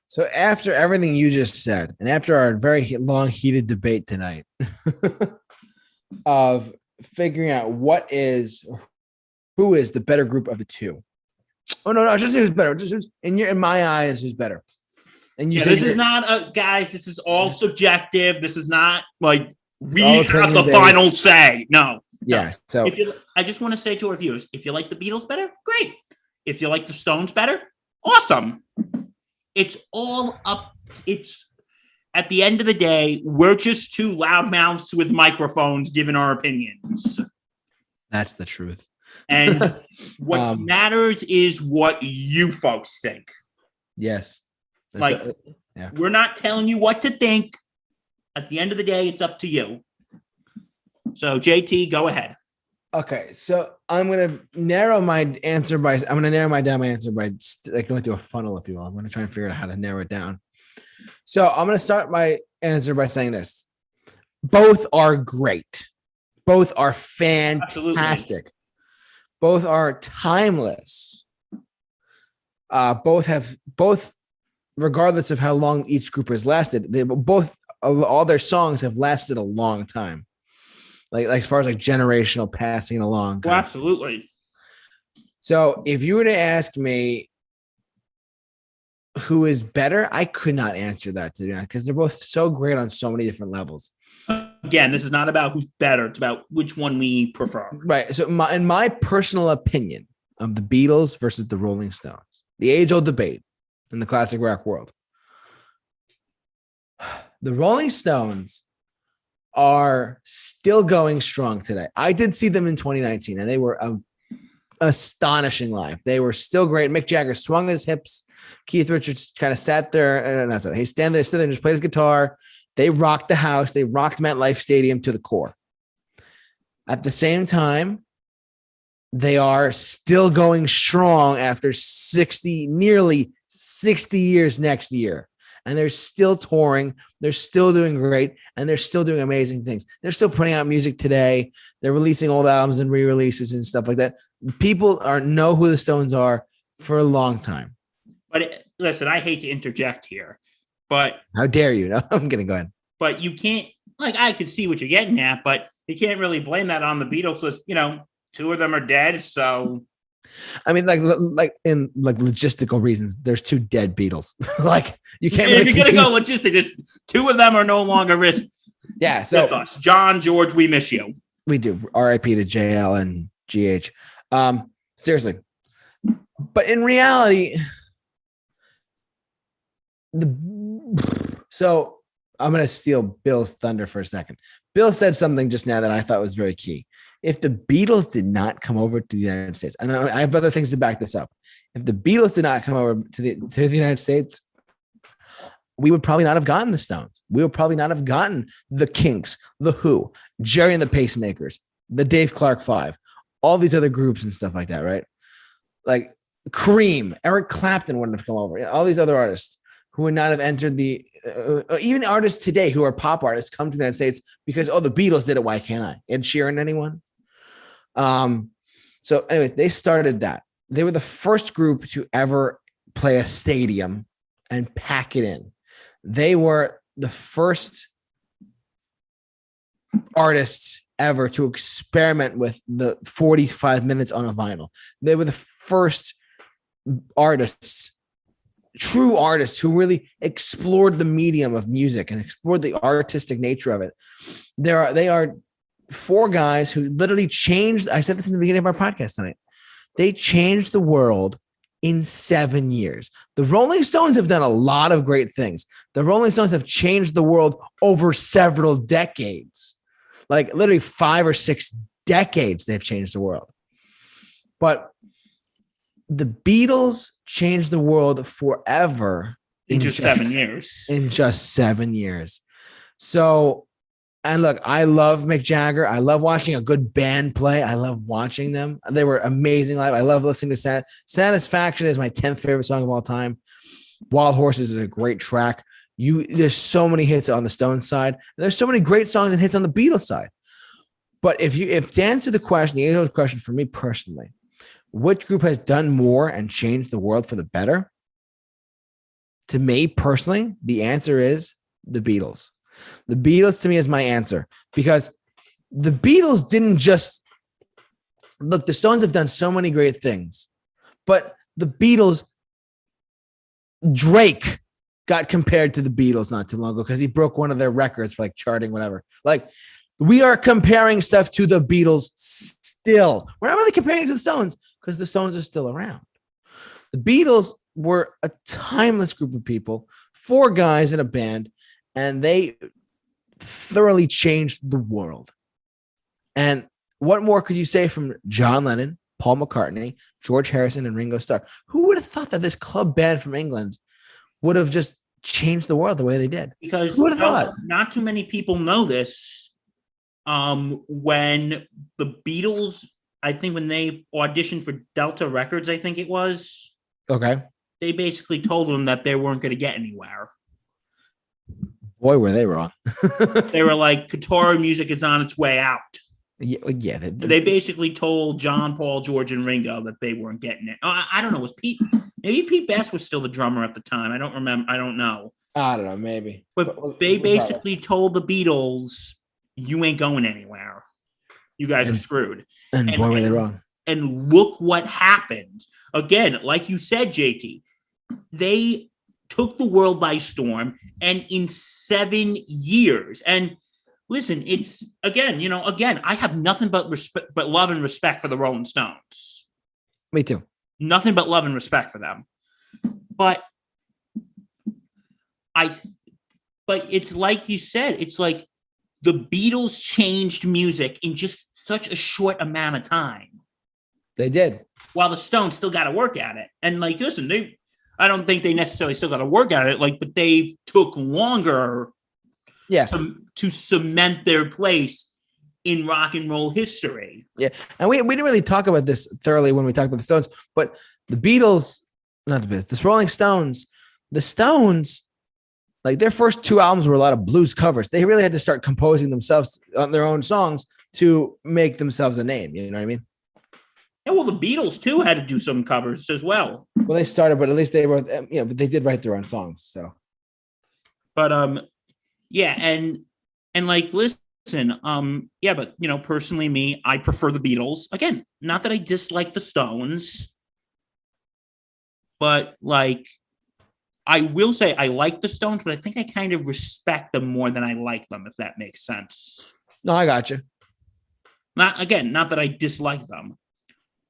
So after everything you just said, and after our very long, heated debate tonight of figuring out who is the better group of the two, Oh no, I should say who's better. Just in my eyes, who's better? And you say this is not guys. This is all subjective. This is not like we have the opinion-based. final say. No. Yeah. So I just want to say to our viewers, if you like the Beatles better, great. If you like the Stones better, awesome. It's all up. It's at the end of the day, we're just two loudmouths with microphones giving our opinions. that's the truth. And what matters is what you folks think. Yes. We're not telling you what to think. At the end of the day, it's up to you. So, JT, go ahead. Okay, so I'm gonna narrow my answer by like going through a funnel, if you will. I'm gonna try and figure out how to narrow it down. So I'm gonna start my answer by saying this: both are great, both are fantastic, Absolutely. Both are timeless. Both, regardless of how long each group has lasted, they both all their songs have lasted a long time. Like as far as like generational passing along. Well, absolutely. So if you were to ask me who is better, I could not answer that today because they're both so great on so many different levels. Again, this is not about who's better. It's about which one we prefer. Right. So in my personal opinion of the Beatles versus the Rolling Stones, the age-old debate in the classic rock world, the Rolling Stones are still going strong today. I did see them in 2019, and they were astonishing live. They were still great. Mick Jagger swung his hips. Keith Richards kind of sat there and he stood there and just played his guitar. They rocked the house. They rocked MetLife Stadium to the core. At the same time, they are still going strong after nearly 60 years next year. And they're still touring. They're still doing great. And they're still doing amazing things. They're still putting out music today. They're releasing old albums and re-releases and stuff like that. People know who the Stones are for a long time. But listen, I hate to interject here, but how dare you? No, I'm gonna go ahead. But you can't, I could see what you're getting at, but you can't really blame that on the Beatles. Two of them are dead, so. I mean, like in logistical reasons, there's two dead Beatles. You can't. If you're gonna go logistic, two of them are no longer risk. Yeah. So us. John, George, we miss you. We do. R.I.P. to JL and GH. Seriously, but in reality, so I'm gonna steal Bill's thunder for a second. Bill said something just now that I thought was very key. If the Beatles did not come over to the United States, and I have other things to back this up. If the Beatles did not come over to the United States, we would probably not have gotten the Stones. We would probably not have gotten the Kinks, the Who, Jerry and the Pacemakers, the Dave Clark Five, all these other groups and stuff like that, right? Like Cream, Eric Clapton wouldn't have come over. All these other artists who would not have entered the even artists today who are pop artists come to the United States because, the Beatles did it. Why can't I? Ed Sheeran, anyone? So anyways, they started that. They were the first group to ever play a stadium and pack it in. They were the first artists ever to experiment with the 45 minutes on a vinyl. They were the first true artists who really explored the medium of music and explored the artistic nature of it. They are four guys who literally changed. I said this in the beginning of our podcast tonight. They changed the world in 7 years. The Rolling Stones have done a lot of great things. The Rolling Stones have changed the world over several decades. Like literally 5 or 6 decades, they've changed the world. But the Beatles changed the world forever in just 7 years. In just 7 years. So, and look, I love Mick Jagger. I love watching a good band play. I love watching them. They were amazing live. I love listening to Satisfaction is my 10th favorite song of all time. Wild Horses is a great track. There's so many hits on the Stones side. There's so many great songs and hits on the Beatles side. But if to answer the question, the age-old question for me personally, which group has done more and changed the world for the better? To me personally, the answer is the Beatles. The Beatles to me is my answer because the Beatles didn't just look, the Stones have done so many great things, but the Beatles, Drake got compared to the Beatles not too long ago because he broke one of their records for like charting, whatever. Like, we are comparing stuff to the Beatles still. We're not really comparing it to the Stones because the Stones are still around. The Beatles were a timeless group of people, 4 guys in a band, and they thoroughly changed the world. And what more could you say from John Lennon, Paul McCartney, George Harrison, and Ringo Starr? Who would have thought that this club band from England would have just changed the world the way they did? Because who would have thought? Not too many people know this. When the Beatles, I think when they auditioned for Delta Records, I think it was. Okay. They basically told them that they weren't going to get anywhere. Boy, were they wrong. They were like, guitar music is on its way out. Yeah. They basically told John, Paul, George, and Ringo that they weren't getting it. I don't know. Was Pete? Maybe Pete Best was still the drummer at the time. I don't remember. I don't know. I don't know. Maybe. But they basically told the Beatles, "You ain't going anywhere. You guys are screwed." And boy, were they wrong. And look what happened. Again, like you said, JT, they took the world by storm, and in 7 years. And listen, it's again, I have nothing but love and respect for the Rolling Stones. Me too. Nothing but love and respect for them. But it's like you said, it's like the Beatles changed music in just such a short amount of time. They did. While the Stones still got to work at it. And like, listen, I don't think they necessarily still got to work at it, but they took longer to cement their place in rock and roll history. Yeah. And we didn't really talk about this thoroughly when we talked about the Stones, but the Beatles, not the Beatles, the Rolling Stones, the Stones, like their first 2 albums were a lot of blues covers. They really had to start composing themselves on their own songs to make themselves a name. You know what I mean? Yeah, well, the Beatles too had to do some covers as well. Well, they started, but at least they wrote, but they did write their own songs. So, but yeah, and like, listen, but personally, me, I prefer the Beatles. Again, not that I dislike the Stones, but like, I will say I like the Stones, but I think I kind of respect them more than I like them, if that makes sense. No, I got you. Not that I dislike them.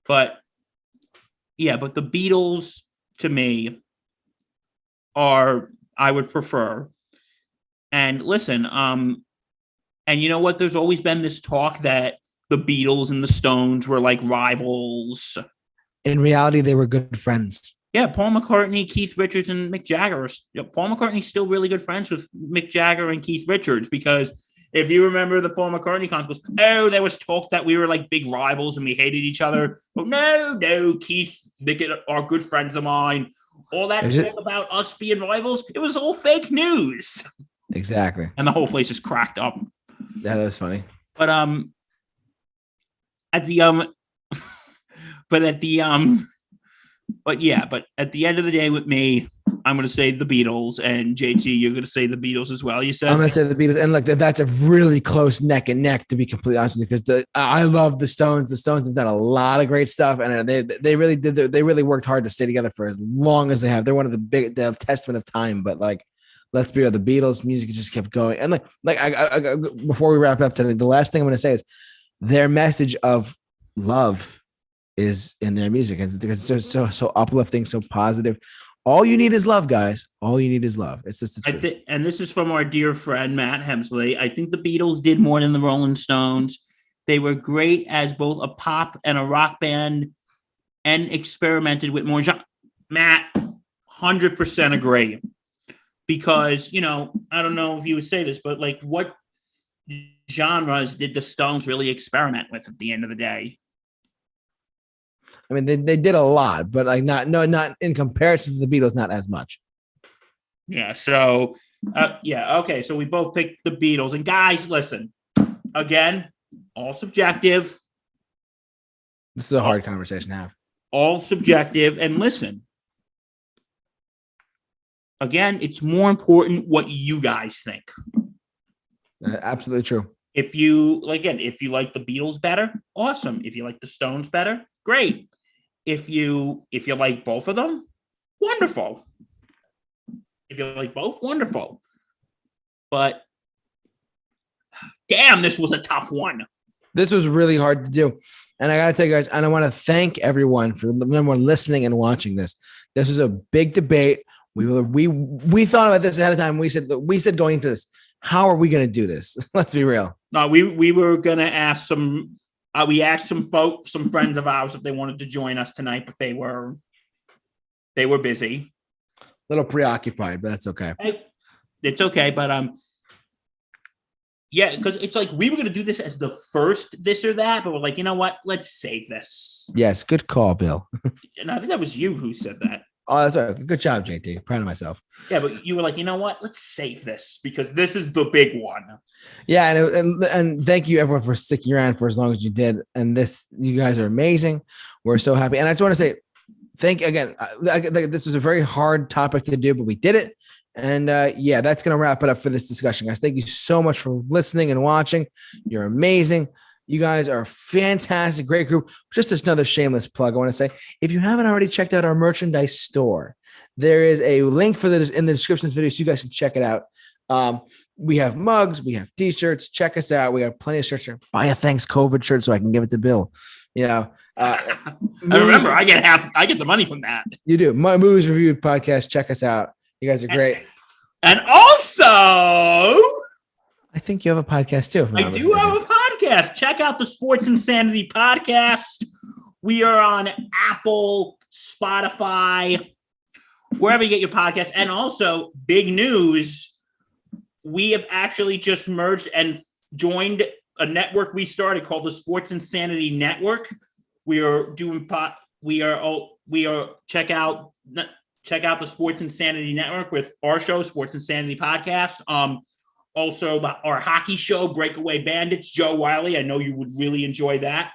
But yeah, but the Beatles to me I would prefer. And listen, and you know what? There's always been this talk that the Beatles and the Stones were like rivals. In reality, they were good friends. Yeah, Paul McCartney, Keith Richards, and Mick Jagger. Paul McCartney's still really good friends with Mick Jagger and Keith Richards because if you remember the Paul McCartney concert, there was talk that we were like big rivals and we hated each other. But no, Keith, Mick are good friends of mine. All that talk about us being rivals, it was all fake news. Exactly. And the whole place just cracked up. Yeah, that was funny. But at the end of the day with me, I'm going to say the Beatles, and JT, you're going to say the Beatles as well. You said I'm going to say the Beatles, and look, that's a really close neck and neck, to be completely honest with you, because I love the Stones. The Stones have done a lot of great stuff, and they really did. They really worked hard to stay together for as long as they have. They're one of the testament of time. But like, let's be real, the Beatles music just kept going, and I before we wrap up today, the last thing I'm going to say is their message of love is in their music. It's just so uplifting, so positive. All you need is love, guys. All you need is love. It's just the truth. And this is from our dear friend, Matt Hemsley. I think the Beatles did more than the Rolling Stones. They were great as both a pop and a rock band and experimented with more genre. Matt, 100% agree. Because, I don't know if you would say this, but like what genres did the Stones really experiment with at the end of the day? I mean, they did a lot, but like not in comparison to the Beatles, not as much. Yeah. So, okay. So we both picked the Beatles. And guys, listen, again, all subjective. This is a hard conversation to have. All subjective. And listen, again, it's more important what you guys think. Absolutely true. If you like the Beatles better, awesome. If you like the Stones better, great. If you like both of them, wonderful. If you like both, wonderful. But damn, this was a tough one. This was really hard to do. And I got to tell you guys, and I want to thank everyone for listening and watching this. This was a big debate. We thought about this ahead of time. We said going into this, how are we going to do this? Let's be real. No, we were going to ask some, we asked some friends of ours if they wanted to join us tonight, but they were busy. A little preoccupied, but that's okay. It's okay. But, yeah, because it's like we were going to do this as the first this or that, but we're like, you know what? Let's save this. Yes, good call, Bill. And I think that was you who said that. Oh, that's right. Good job, JT. Proud of myself. Yeah, but you were like, you know what? Let's save this because this is the big one. Yeah, and thank you everyone for sticking around for as long as you did. And you guys are amazing. We're so happy. And I just want to say, this was a very hard topic to do, but we did it. And yeah, that's going to wrap it up for this discussion, guys. Thank you so much for listening and watching. You're amazing. You guys are fantastic. Great group. Just another shameless plug. I want to say, if you haven't already checked out our merchandise store, there is a link for this in the description of this video, so you guys can check it out. We have mugs. We have t-shirts. Check us out. We have plenty of shirts. Buy a thanks COVID shirt so I can give it to Bill. You know, I remember I get the money from that. You do. My Movies Reviewed podcast. Check us out. You guys are great. And also, I think you have a podcast too. I do have a podcast. Check out the Sports Insanity podcast. We are on Apple, Spotify, wherever you get your podcast. And also, big news, we have actually just merged and joined a network we started called the Sports Insanity Network. We are doing check out the Sports Insanity Network with our show, Sports Insanity Podcast. Also, our hockey show, Breakaway Bandits, Joe Wiley. I know you would really enjoy that.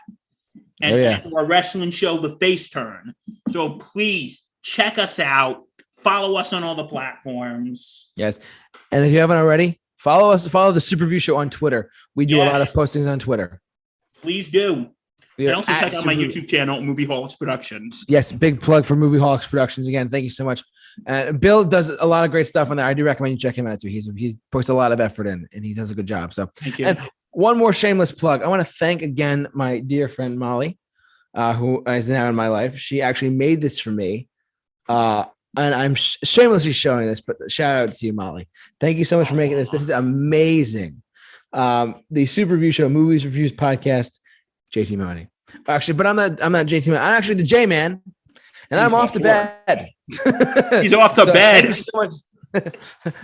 And our wrestling show, The Face Turn. So please check us out. Follow us on all the platforms. Yes. And if you haven't already, follow us. Follow the Super Review Show on Twitter. We do a lot of postings on Twitter. Please do. And also check out my YouTube channel, Movie Holics Productions. Yes, big plug for Movie Holics Productions. Again, thank you so much. Bill does a lot of great stuff on there. I do recommend you check him out too. He's puts a lot of effort in, and he does a good job. So, thank you. And one more shameless plug. I want to thank again my dear friend Molly, who is now in my life. She actually made this for me, and I'm shamelessly showing this. But shout out to you, Molly. Thank you so much for making this. This is amazing. The Super Review Show, Movies Reviews Podcast. JT Money. Actually, but I'm not JT Money. I'm actually the J Man, and I'm off to bed. He's off to bed. Thank you so much.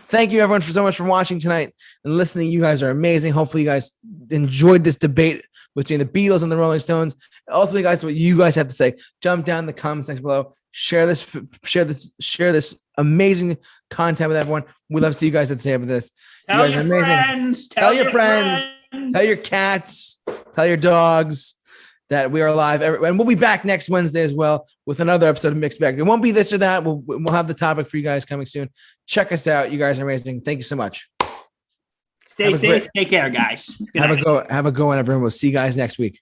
Thank you everyone so much for watching tonight and listening. You guys are amazing. Hopefully you guys enjoyed this debate between the Beatles and the Rolling Stones. Ultimately, guys, what you guys have to say, jump down in the comment section below, share this amazing content with everyone. We'd love to see you guys have to say about this. You guys are amazing. Tell your friends. Tell your cats. Tell your dogs that we are live. And we'll be back next Wednesday as well with another episode of Mixed Bag. It won't be this or that. We'll have the topic for you guys coming soon. Check us out. You guys are amazing. Thank you so much. Stay safe. Take care, guys. Have a go, everyone. We'll see you guys next week.